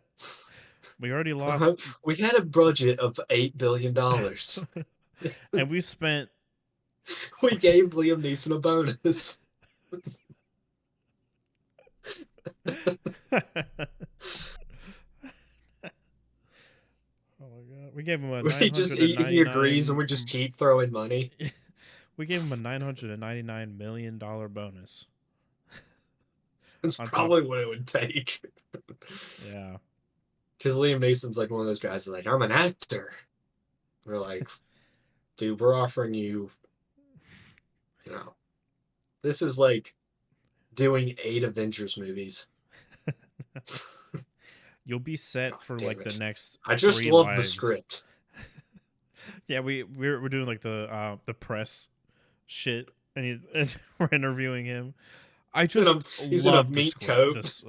We already lost. We had a budget of $8 billion. And we spent We gave Liam Neeson a bonus. Oh my god. We gave him a He agrees, and 999 we just keep throwing money. we gave him a $999 million bonus It's on top. probably what it would take. Yeah. Because Liam Neeson's like one of those guys that's like, I'm an actor. We're like, dude, we're offering you, you know, this is like doing 8 Avengers movies. You'll be set God for damn like the it. next I just 3 love the lives. script. Yeah, we're doing like the press shit, and, and we're interviewing him. I just He's in a love the meat script. coat. This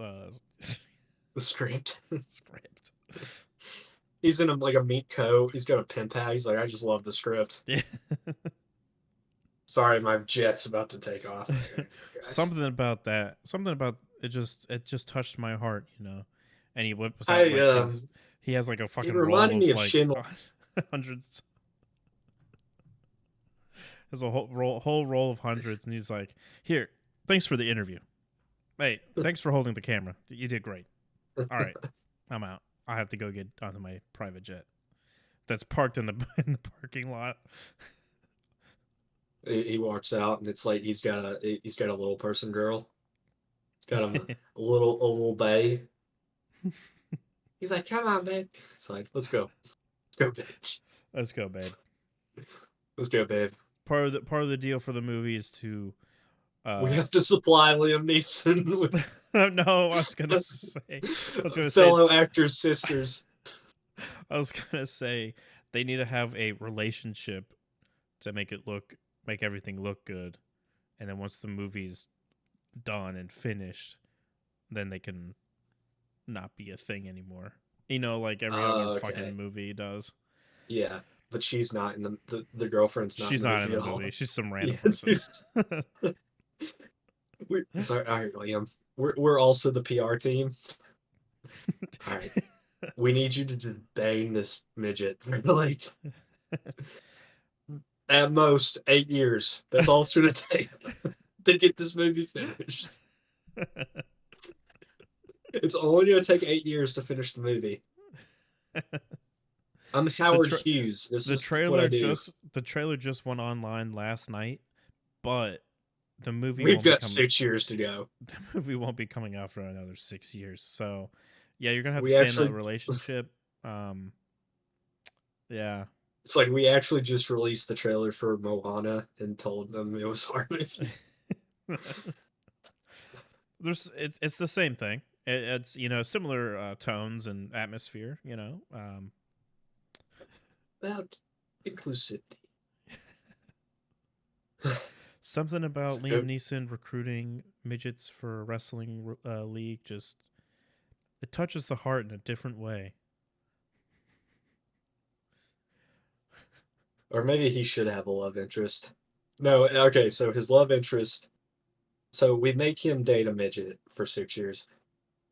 The script. script. He's in like a meat coat. He's got a pimp hat. He's like, I just love the script. Yeah. Sorry, my jet's about to take off. I gotta go, guys. Something about that. Something about it just touched my heart, you know. And he whips out I like his. He has like a It fucking roll reminded me of of like Schindler. hundreds. There's a whole roll of hundreds, and he's like, "Here, thanks for the interview." Hey, thanks for holding the camera. You did great. All right, I'm out. I have to go get onto my private jet that's parked in the in the parking lot. He walks out and it's like he's got a little person girl. He's got him a little bae. He's like, come on, babe. It's like, let's go, bitch. Let's go, babe. Let's go, babe. Part of the deal for the movie is to We uh have to supply Liam Neeson with no, I was gonna say fellow actors' sisters. I was gonna say they need to have a relationship to make everything look good, and then once the movie's done and finished, then they can not be a thing anymore. Like every other Okay. fucking movie does. Yeah. But she's not in the girlfriend's not in She's the not in movie the at all. movie. She's some Yeah, random person. sorry, all right, Liam. We're also the PR team. All right. We need you to just bang this midget for like at most 8 years. That's all it's gonna take to get this movie finished. It's only gonna take 8 years to finish the movie. I'm the Howard tra- Hughes. This the is what I trailer do. just went online last night, but the movie We've won't be got coming 6 years to go. the movie won't be coming out for another 6 years. So, yeah, you're gonna have to We stay in that actually, relationship. Um, yeah. it's like we actually just released the trailer for Moana and told them it was our movie. It's the same thing. It's similar tones and atmosphere. About inclusivity. Something about So, Liam Neeson recruiting midgets for a wrestling league just it touches the heart in a different way. or maybe he should have a love interest. No, okay, so his love interest. So we make him date a midget for 6 years,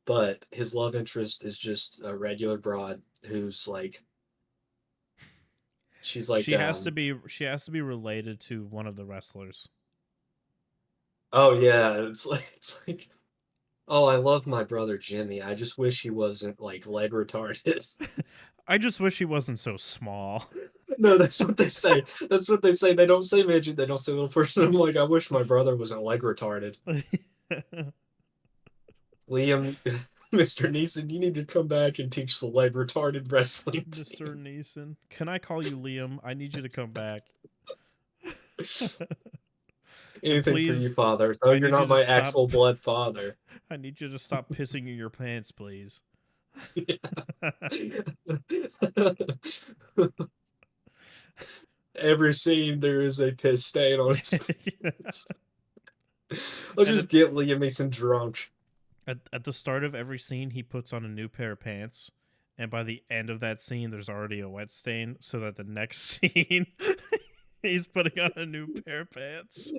but his love interest is just a regular broad who's like, she's like, She has to be related to one of the wrestlers. oh yeah, it's like, oh, I love my brother Jimmy. I just wish he wasn't like leg retarded. I just wish he wasn't so small. No, that's what they say. That's what they say. They don't say midget. They don't say little person. I'm like, I wish my brother wasn't leg retarded. Liam, Mr. Neeson, you need to come back and teach the leg retarded wrestling Mr. team. Neeson, can I call you Liam? I need you to come back. And Anything for please, you, father. Though I you're need you not to my stop. actual blood father. I need you to stop pissing in your pants, please. Every scene, there is a piss stain on his pants. Let's and just get Liam Neeson drunk. at the start of every scene, he puts on a new pair of pants, and by the end of that scene, there's already a wet stain. So that the next scene, he's putting on a new pair of pants.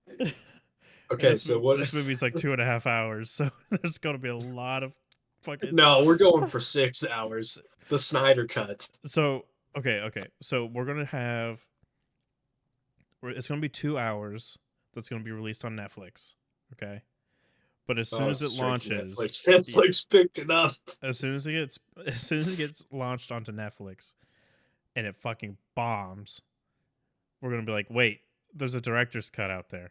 And Okay, this so what? this movie's like 2.5 hours, so there's gonna be a lot of fucking. No, we're going for 6 hours. The Snyder cut. So okay, so it's gonna be 2 hours. That's gonna be released on Netflix. Okay, but as soon Oh, as it's it straight to launches, Netflix. Netflix picked it up. as soon as it gets launched onto Netflix, and it fucking bombs, we're gonna be like, wait, there's a director's cut out there.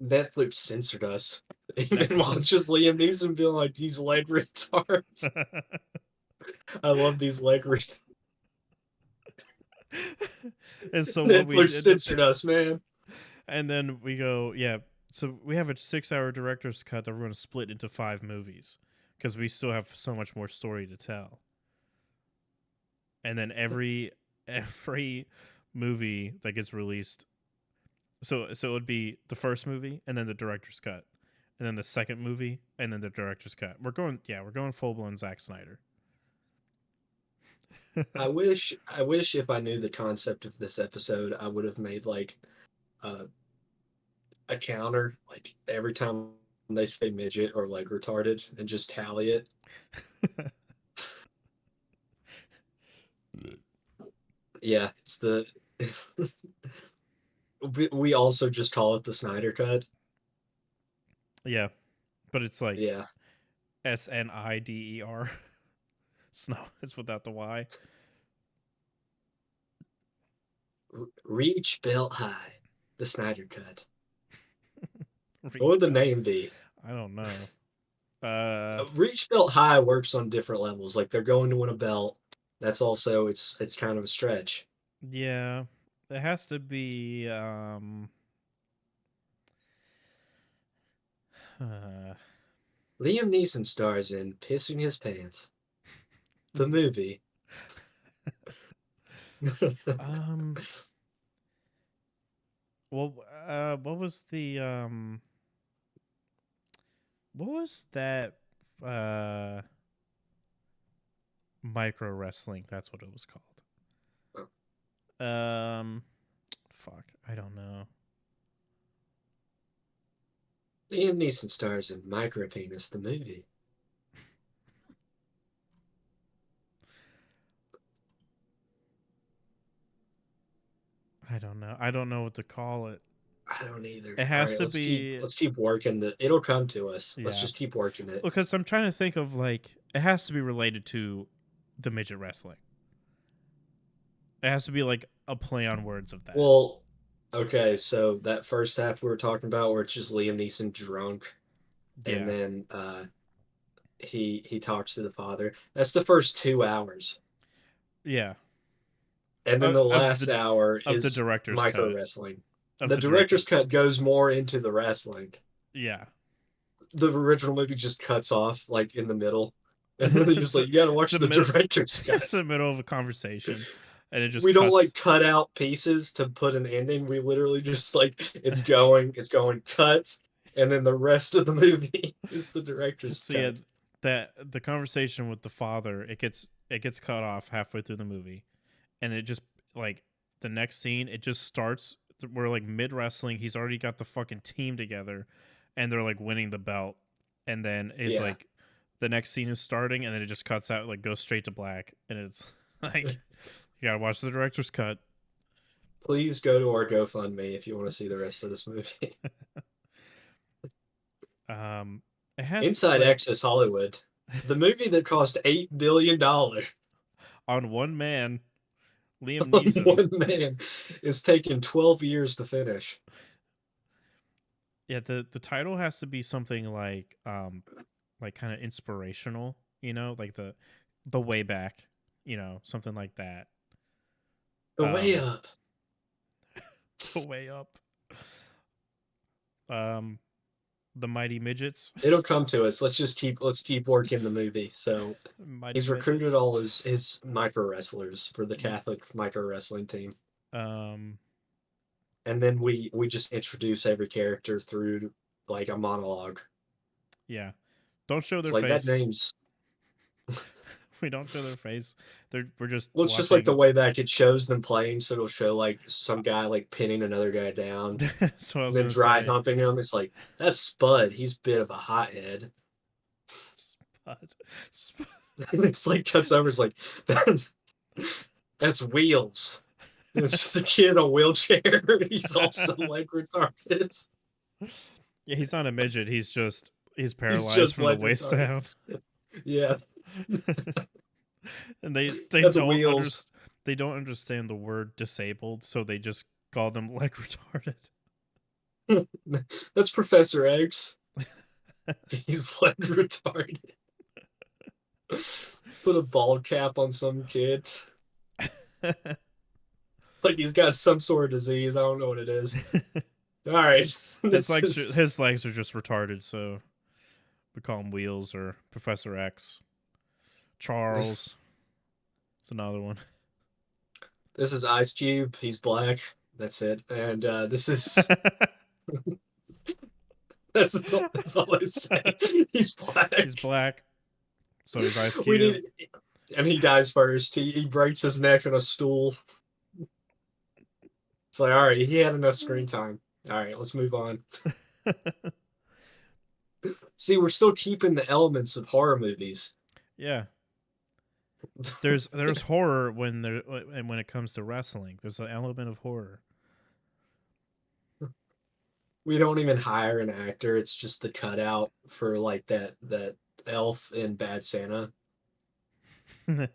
Netflix censored us. Meanwhile, Netflix. it's just Liam Neeson being like, these leg retards. I love these leg retards. And so what we Netflix did, censored us, man. and then we go, yeah. So we have a 6 hour director's cut that we're going to split into 5 movies because we still have so much more story to tell. And then every movie that gets released, so it would be the first movie and then the director's cut, and then the second movie and then the director's cut. We're going full blown Zack Snyder. I wish if I knew the concept of this episode, I would have made like uh, a counter, like every time they say midget or like retarded, and just tally it. Yeah, We also just call it the Snyder Cut. Yeah, but it's like Yeah. Snider. Snow. It's without the Y. Reach built high. The Snyder Cut. What Reach would the belt. name be? I don't know. Uh, Reach built high works on different levels. Like they're going to win a belt. That's also it's kind of a stretch. yeah, it has to be. Uh, Liam Neeson stars in Pissing His Pants, the movie. um. Well, what was the what was that uh micro wrestling? That's what it was called. Um, fuck, I don't know. Liam Neeson stars in Micro Penis, the movie. I don't know. I don't know what to call it. I don't either. It All has right, to be let's keep working the. It'll come to us. Let's yeah. just keep working it. Because I'm trying to think of like it has to be related to the midget wrestling. It has to be like a play on words of that. Well, okay, so that first half we were talking about, where it's just Liam Neeson drunk, and Yeah. then he talks to the father. That's the first 2 hours, Yeah. and then the Of last hour the is director's micro cut. wrestling. Of The the director's director's cut goes more into the wrestling. yeah. The original movie just cuts off like in the middle, and then they're just like, you got to It's watch a the director's it's cut. the middle of a conversation and it just We don't like cuts. cut out pieces to put an ending. We literally just like it's going cut, and then the rest of the movie is the director's So yeah, cut. that the conversation with the father, it gets cut off halfway through the movie and it just like the next scene it just starts. We're like mid wrestling, he's already got the fucking team together and they're like winning the belt, and then it Yeah. like the next scene is starting and then it just cuts out, like goes straight to black, and it's like you gotta watch the director's cut. Please go to our GoFundMe if you want to see the rest of this movie. um it has to Inside like Access Hollywood, the movie that cost $8 billion on one man, Liam on Neeson. one man is taking 12 years to finish. Yeah, the title has to be something like kind of inspirational, like the way back, something like that. The way Um up. the way up. Um the mighty midgets. It'll come to us. Let's keep working the movie. So Mighty he's recruited midgets. all his micro wrestlers for the Y- Catholic micro wrestling team, Um and then we just introduce every character through like a monologue. yeah. Don't show It's their like that face. name's. We don't show their face. We're just Well, it's just like the watching. way back. It shows them playing, so it'll show like some guy like pinning another guy down, That's what I and was then gonna dry say. humping him. It's like that's Spud. He's a bit of a hothead. Spud. And it's like cuts over. It's like that, that's Wheels. It's just a kid in a wheelchair. He's also leg retarded. Yeah, he's not a midget. He's He's paralyzed just from the leg waist retarded. down. Yeah, And they that's don't Wheels. understand the word disabled, so they just call them leg retarded. That's Professor X. He's leg retarded. Put a bald cap on some kid. Like he's got some sort of disease. I don't know what it is. All right. This is his legs are just retarded, so we call him Wheels or Professor X. Charles. It's another one. this is Ice Cube. He's black. That's it. And this is that's all I say. He's black. He's black, so he's Ice We Cube. need and he dies first. He breaks his neck on a stool. It's like, all right, he had enough screen time. All right, let's move on. See, we're still keeping the elements of horror movies. Yeah. There's horror when it comes to wrestling. There's an element of horror. We don't even hire an actor. It's just the cutout for like that elf in Bad Santa. Yeah.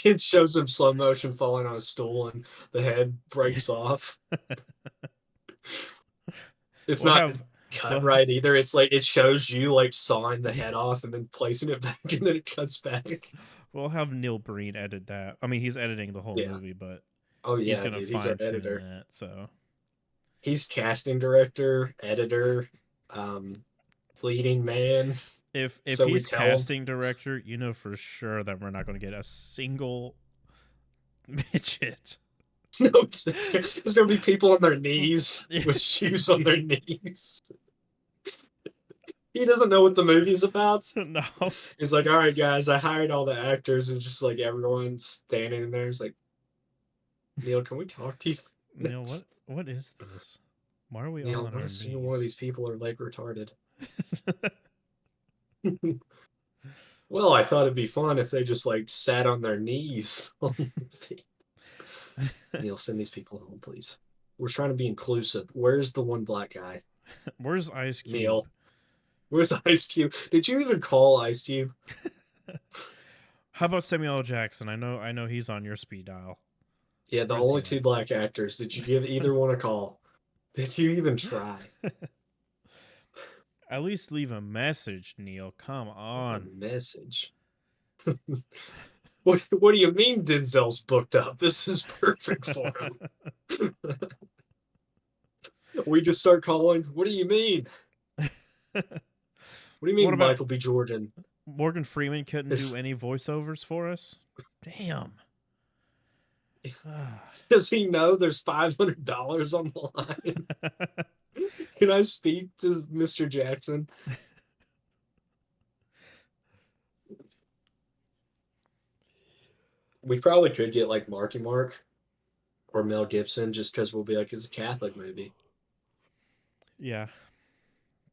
It shows him slow motion falling on a stool and the head breaks off. It's we'll not have cut well right either. It's like it shows you like sawing the head off and then placing it back and then it cuts back. we'll have Neil Breen edit that. I mean, he's editing the whole Yeah. movie, but Oh he's yeah, gonna dude. He's our fine tune editor. that. So He's casting director, editor, um, leading man. if So we he's tell him, casting director, you know for sure that we're not gonna get a single midget. no, it's gonna be people on their knees with shoes on their knees. He doesn't know what the movie's about. No. He's like, all right, guys, I hired all the actors, and just like everyone's standing in there. He's like, Neil, can we talk to you? Neil, what is this? Why are we all Neil, on what our if single one of knees? these people are like retarded? Well, I thought it'd be fun if they just like sat on their knees. Neil, send these people home, please. We're trying to be inclusive. Where's the one black guy? Where's Ice Cube? Neil, where's Ice Cube? Did you even call Ice Cube? How about Samuel L. Jackson? I know he's on your speed dial. Yeah, the Where's only he two black actors. Did you give either one a call? Did you even try? at? At least leave a message, Neil. Come A on. message. What do you mean Denzel's booked up? This is perfect for him. We just start calling. What do you mean? What do you What mean about Michael B. Jordan? Morgan Freeman couldn't do any voiceovers for us? Damn. Does he know there's $500 on the line? Can I speak to Mr. Jackson? We probably could get like Marky Mark or Mel Gibson just because we'll be like, it's a Catholic movie. Yeah.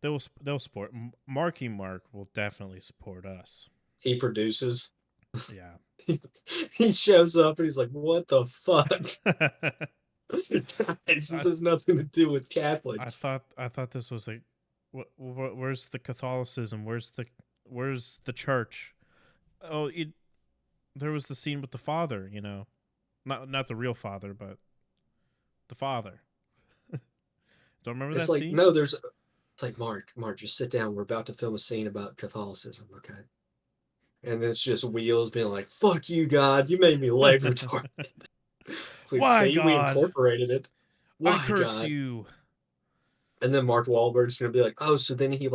They'll support Marky Mark will definitely support us. He produces. Yeah. He shows up and he's like, what the fuck? I Guys, this has nothing to do with Catholics. I thought this was like where's the Catholicism? Where's the church? Oh, there was the scene with the father, Not the real father, but the father. Don't remember It's that like, scene? no, it's like, Mark, just sit down. We're about to film a scene about Catholicism, okay? And it's just Wheels being like, fuck you, God, you made me leg retarded. It's like, Why, see, we God? incorporated it. I Why, curse God? you. And then Mark Wahlberg's gonna be like, oh, so then he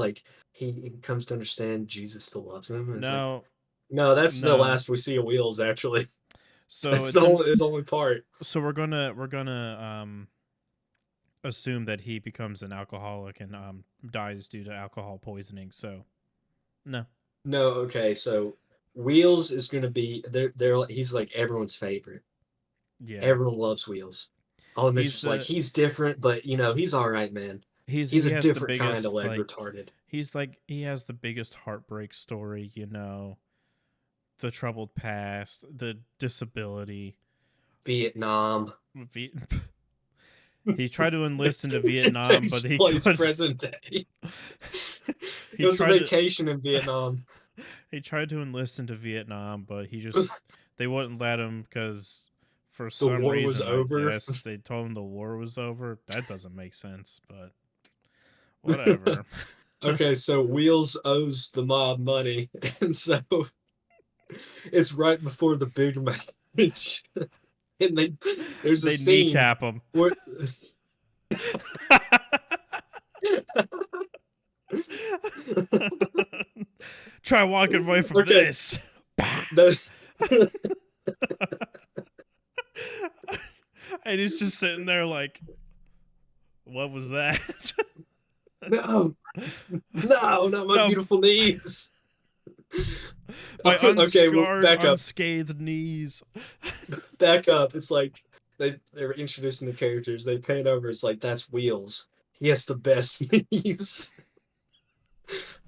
comes to understand Jesus still loves him. And it's like, No, no, that's the no. last we see of Wheels, actually. So That's the only his only part. so we're gonna assume that he becomes an alcoholic and dies due to alcohol poisoning. So no. No, okay, so Wheels is gonna be they're he's like everyone's favorite. Yeah. Everyone loves Wheels. All the He's just like the he's different, but he's all right, man. He's he a has the different kind of biggest leg like retarded. he has the biggest heartbreak story, the troubled past, the disability. Vietnam. Viet- he tried to enlist into It Vietnam, takes but he place could. present day. It he was a tried to vacation in Vietnam. he tried to enlist into Vietnam, but they wouldn't let him because for The some war was reason I over. guess they told him the war was over. That doesn't make sense, but whatever. Okay, so Wheels owes the mob money, and so it's right before the big match, and there's a They scene kneecap him. where Try walking away from okay, this. those And he's just sitting there like, what was that? no, no, not my No, beautiful knees. my Okay, well, unscarred, unscathed knees. back up. It's like they're introducing the characters. They pan over. It's like that's Wheels. He has the best knees.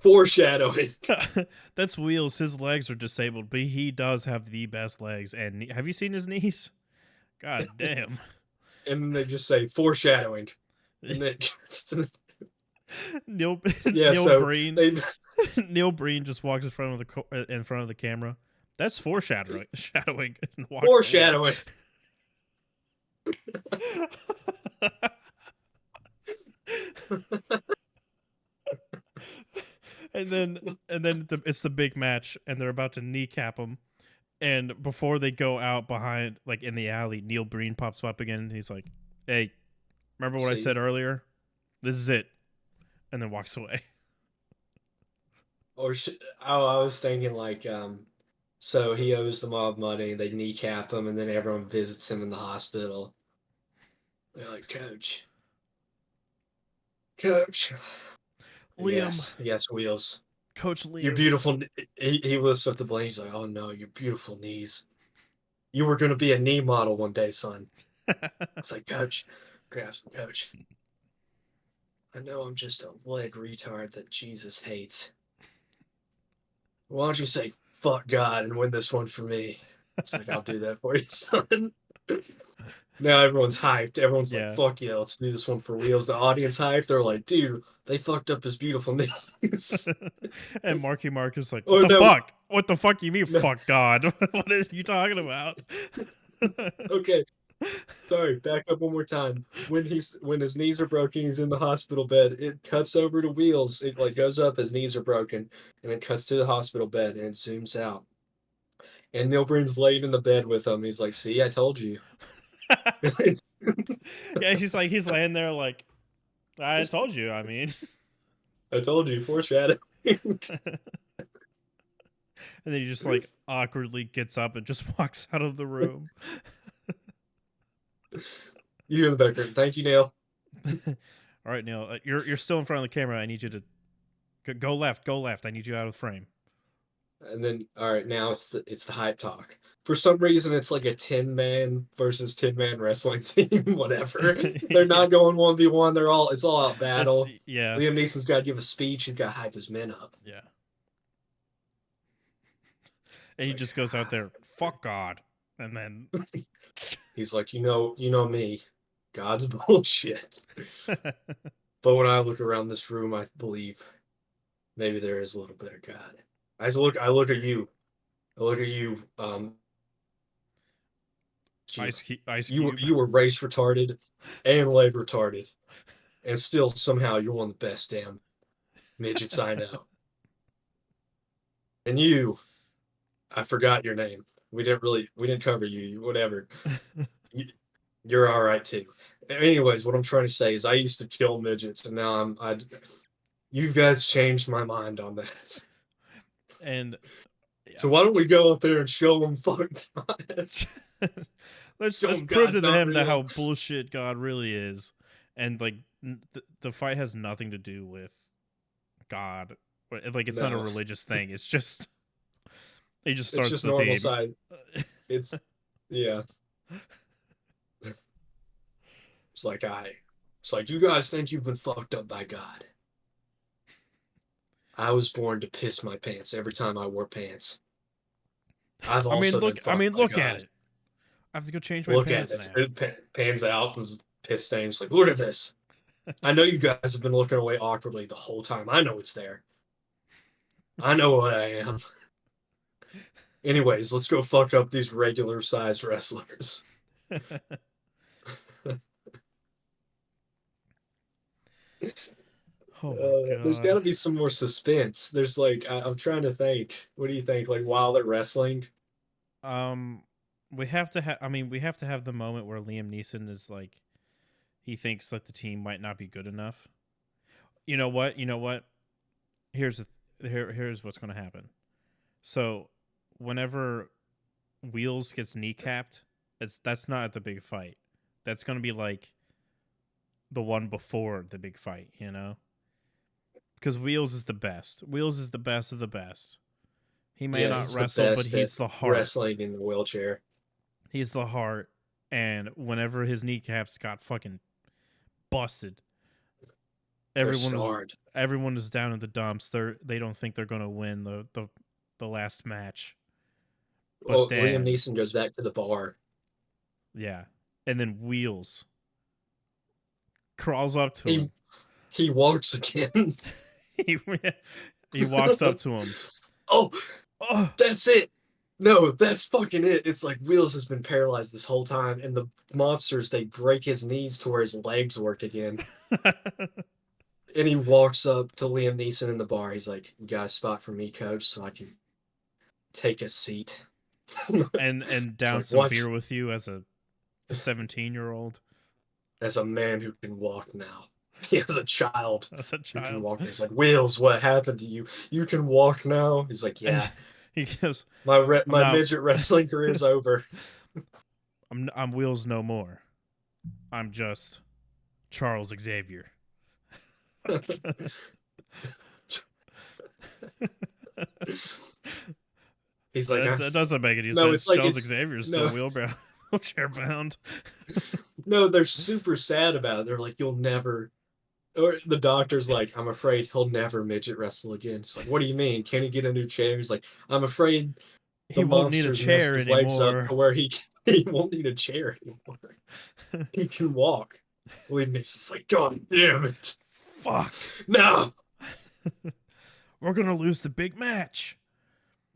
Foreshadowing. That's Wheels. His legs are disabled, but he does have the best legs. And have you seen his knees? God damn. And then they just say foreshadowing, and then Neil yeah. Neil So Breen they Neil Breen just walks in front of the camera. That's shadowing and walks away. foreshadowing. and then it's the big match, and they're about to kneecap him. And before they go out behind, like in the alley, Neil Breen pops up again. And he's like, "Hey, remember what I said See, earlier? This is it," and then walks away. or oh, I was thinking like, so he owes the mob money. They kneecap him, and then everyone visits him in the hospital. They're like, Coach, Coach. Liam, Yes, yes, Wheels. Coach Your Liam. beautiful. He lifts up the blade. He's like, "Oh no, your beautiful knees. You were going to be a knee model one day, son." It's like, Coach, grasp him, Coach. I know I'm just a leg retard that Jesus hates. Why don't you say fuck God and win this one for me? It's like, I'll do that for you, son. Now everyone's hyped. Everyone's like, Yeah. fuck yeah, let's do this one for Wheels. The audience hyped. They're like, dude, they fucked up his beautiful knees. And Marky Mark is like, "What Oh the no, fuck? What the fuck you mean, no. fuck God? What are you talking about?" Okay, sorry, back up one more time. When his knees are broken, he's in the hospital bed. It cuts over to Wheels. It like goes up, his knees are broken, and it cuts to the hospital bed and it zooms out. And Neil Breen's laying in the bed with him. He's like, "See, I told you." Yeah, he's laying there like, "I told you." I mean, I told you, foreshadowing. and then he just like awkwardly gets up and just walks out of the room. You in the background. Thank you, Neil. All right, Neil, you're still in front of the camera. I need you to go left. Go left. I need you out of frame. And then, all right, now it's the hype talk. For some reason, it's like a 10-man versus 10-man wrestling team. Whatever. They're Yeah, not going 1v1. It's all out it's battle. yeah, Liam Neeson's got to give a speech. He's got to hype his men up. yeah. And It's he like, just goes out there, "Fuck God," and then he's like, you know me, God's bullshit. But when I look around this room, I believe maybe there is a little bit of God. I look at you. I look at you. You, Ice Cube. you were race retarded and leg retarded, and still somehow you're one of the best damn midgets I know. And you, I forgot your name. We didn't cover you. Whatever. You, you're all right too. Anyways, what I'm trying to say is I used to kill midgets, and now you guys changed my mind on that. And So yeah. why don't we go out there and show them fuck God? Show Let's them prove to God's not him that how real. bullshit God really is, and like the fight has nothing to do with God. Like it's not a No, religious thing. It's just he just it's starts just the normal team. size. It's yeah. It's like it's like you guys think you've been fucked up by God. I was born to piss my pants every time I wore pants. I've also been I fucked mean, by look at God. it. I have to go change my Look at pants this. now. It pans out with piss stains. Like, look at this. I know you guys have been looking away awkwardly the whole time. I know it's there. I know what I am. Anyways, let's go fuck up these regular sized wrestlers. Oh my There's got god. to be some more suspense. There's like, I'm trying to think. What do you think? Like, while they're wrestling? Um, we have to have. I mean, we have to have the moment where Liam Neeson is like, he thinks that the team might not be good enough. You know what? You know what? Here's here's what's going to happen. So, whenever Wheels gets kneecapped, that's not at the big fight. That's going to be like the one before the big fight, you know? Because Wheels is the best. Wheels is the best of the best. He may Yeah, not he's the wrestle, but best at he's the heart. wrestling in the wheelchair. He's the heart. And whenever his kneecaps got fucking busted, They're everyone is scarred. everyone is down in the dumps. They don't think they're gonna win the the last match. But Well, Liam then, Neeson goes back to the bar. yeah, and then Wheels crawls up to He him. he walks again. he he walks up to him. Oh, Oh, that's it. No, that's fucking it. It's like Wheels has been paralyzed this whole time, and the mobsters they break his knees to where his legs work again. And he walks up to Liam Neeson in the bar. He's like, "You got a spot for me, coach, so I can take a seat." and He's down like, some "What?" beer with you as a 17-year-old. As a man who can walk now. He has a child As a who can child. walk. He's like, Wheels, what happened to you? You can walk now. He's like, And yeah, he goes, I'm my not midget wrestling career's over. I'm Wheels no more. I'm just Charles Xavier. He's like, That doesn't make any no, sense. it's like Charles it's Xavier is still no, wheelchair bound. no. They're super sad about it. They're like, you'll never. Or the doctor's like, I'm afraid he'll never midget wrestle again. It's like, what do you mean? Can he get a new chair? He's like, I'm afraid the He won't need a monsters messed chair his legs up anymore. to where he won't need a chair anymore. He can walk. Believe me, it's like, God damn it. Fuck. No! We're gonna lose the big match.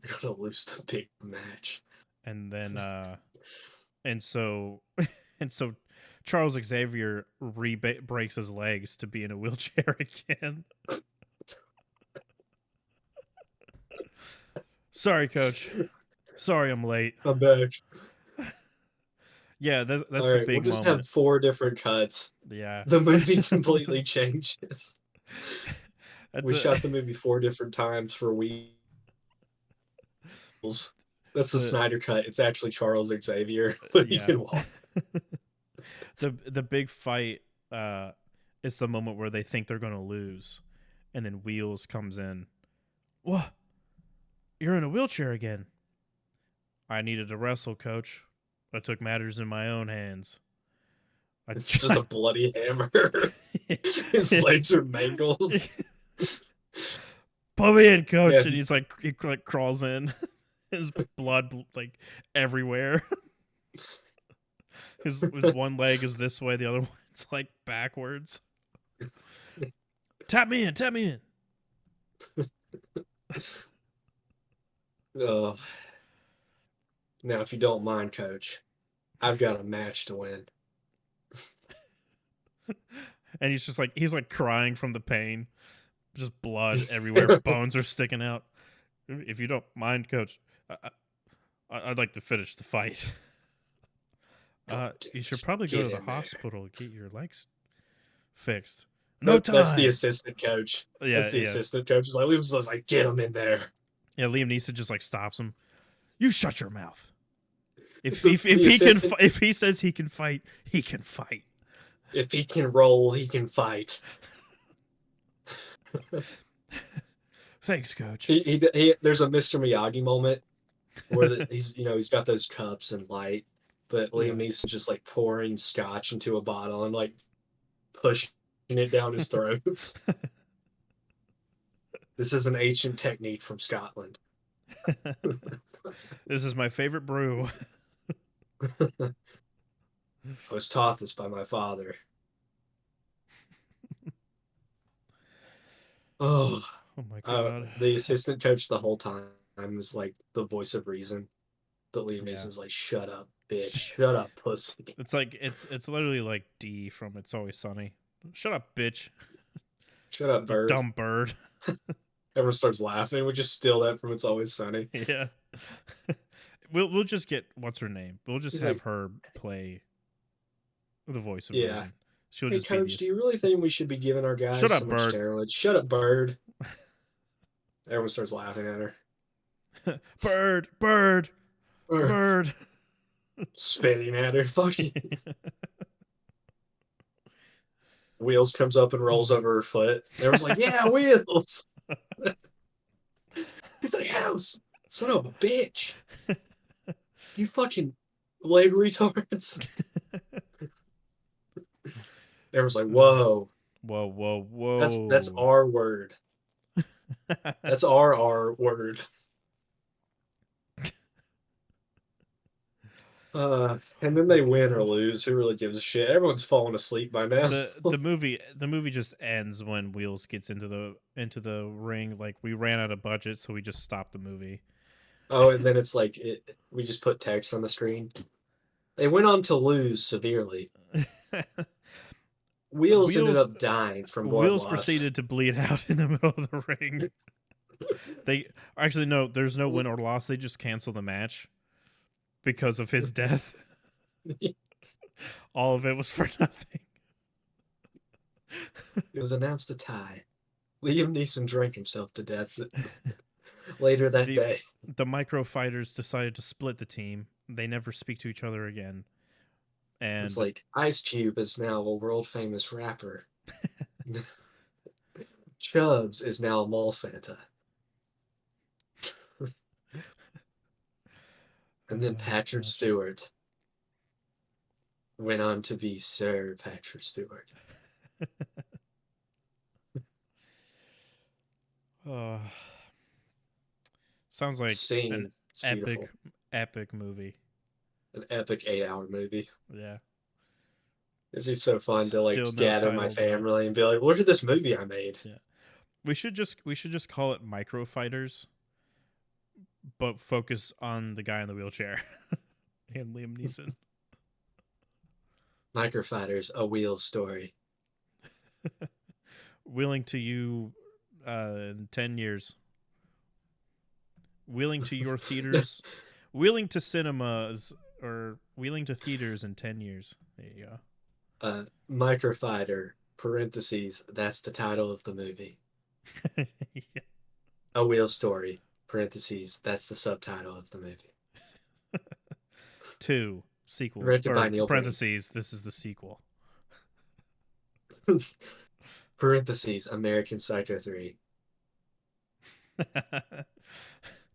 You're gonna lose the big match. And then and so and so Charles Xavier breaks his legs to be in a wheelchair again. Sorry, coach. Sorry, I'm late. I'm back. Yeah, that's All the right, we'll big just have moment. 4 different cuts. Yeah. The movie completely changes. At We the shot the movie 4 different times for Wheels. That's the the Snyder cut. It's actually Charles Xavier, but he yeah. can walk. The big fight is the moment where they think they're going to lose and then Wheels comes in. What? You're in a wheelchair again. I needed to wrestle, coach. I took matters in my own hands. I It's just a tried. bloody hammer. His legs are mangled. Put me in, Yeah, coach. And he like crawls in. His blood like everywhere. His one leg is this way, the other one's like backwards. Tap me in, tap me in. uh, now, if you don't mind, Coach, I've got a match to win. And he's like crying from the pain. Just blood everywhere. Bones are sticking out. If you don't mind, coach, I'd like to finish the fight. God damn You should it. probably go Get to the in there. hospital and get your legs fixed. No Nope, that's the time. assistant coach. Yeah, That's the yeah, assistant coach. He's like, Liam's like, get him in there. yeah. Liam Neeson just like stops him. You shut your mouth. If The he can assistant, if he says he can fight, he can fight. if he can roll, he can fight. Thanks, coach. There's a Mr. Miyagi moment where he's got those cups and light, but Liam Yeah. Neeson's just like pouring scotch into a bottle and like pushing it down his throat. This is an ancient technique from Scotland. This is my favorite brew. I was taught this by my father. Oh, Oh my god. the assistant coach the whole time is like the voice of reason, but Liam Yeah. Neeson's like, "Shut up, bitch! Shut up, pussy! It's like it's literally like D from It's Always Sunny. Shut up, bitch. Shut up, You bird!" dumb bird. Everyone starts laughing. We just steal that from It's Always Sunny. Yeah. We'll just get what's her name? We'll just He's have like, her play the voice of "Yeah, reason. She'll hey, just be coach, do this. you really think we should be giving our Shut guys so up, much bird. steroids? Shut up, bird!" Everyone starts laughing at her. Bird, bird, Or bird. spitting at her. Fucking Wheels comes up and rolls over her foot. Everyone's like, "Yeah, Wheels!" He's like, "House, son of a bitch! You fucking leg retards!" Everyone's like, "Whoa, Whoa, whoa, that's whoa. our word. That's our word." And then my they win or god. lose. Who really gives a shit? Everyone's falling asleep by now. The movie just ends when Wheels gets into the ring. Like we ran out of budget, so we just stopped the movie. Oh, and then it's like we just put text on the screen. They went on to lose severely. Wheels ended Wheels up dying from blood Wheels loss. proceeded to bleed out in the middle of the ring. They actually no, there's no win or loss. They just cancel the match because of his death. It All of it was for nothing. was announced a tie. Liam Neeson drank himself to death later that the day. the micro fighters decided to split the team. They never speak to each other again. It's And like Ice Cube is now a world famous rapper. Chubbs is now a mall Santa. And then oh my Patrick gosh. Stewart went on to be Sir Patrick Stewart. uh, Sounds like an Scene. It's epic beautiful. epic movie. An epic 8 hour movie. Yeah. It'd be so fun to like Still no gather my title, but family and be like, look at this movie I made. yeah. We should just call it Micro Fighters, but focus on the guy in the wheelchair and Liam Neeson. Microfighters, a wheel story. Wheeling to you in 10 years. Wheeling to your theaters. Wheeling to cinemas or wheeling to theaters in 10 years. There you Microfighter, parentheses, that's the title of the movie. go. Yeah. A wheel story, parentheses, that's the subtitle of the movie. Two, sequel, Directed or by Neil Breen. parentheses, this is the sequel. Parentheses, American Psycho 3.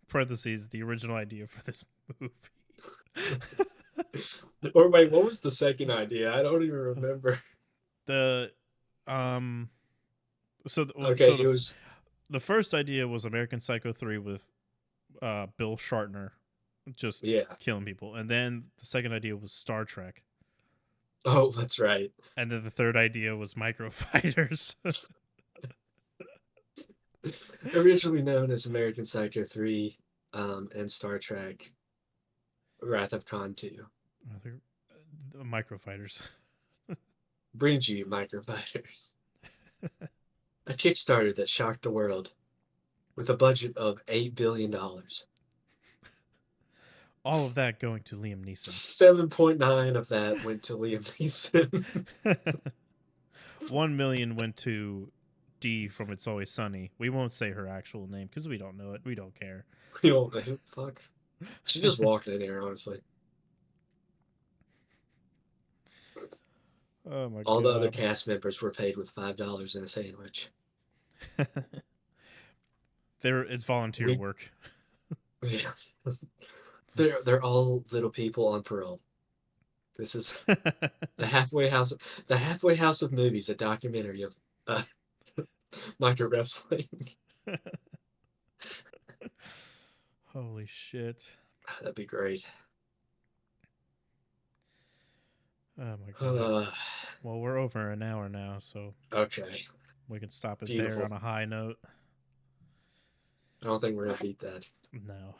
Parentheses, the original idea for this movie. Or wait, what was the second idea? I don't even remember. the um so the, Okay, so it the was, the first idea was American Psycho 3 with Bill Shatner just yeah. killing people, and then the second idea was Star Trek, Oh, that's right. and then the third idea was Micro Fighters. Originally known as American Psycho 3 and Star Trek Wrath of Khan 2. Micro Fighters. Brings you Microfighters. A Kickstarter that shocked the world with a budget of $8 billion. All of that going to Liam Neeson. 7.9 of that went to Liam Neeson. 1 million went to D from It's Always Sunny. We won't say her actual name because we don't know it. We don't care. You know, fuck. She just walked in here, honestly. Oh my All the other god. cast members were paid with $5 in a sandwich. It's volunteer We, work. yeah. They're all little people on parole. This is the halfway house. The halfway house of movies, a documentary of uh, micro wrestling. Holy shit. That'd be great. Oh my god. Uh, Well, we're over an hour now, so okay, we can stop it there beautiful. on a high note. I don't think we're gonna beat that. No.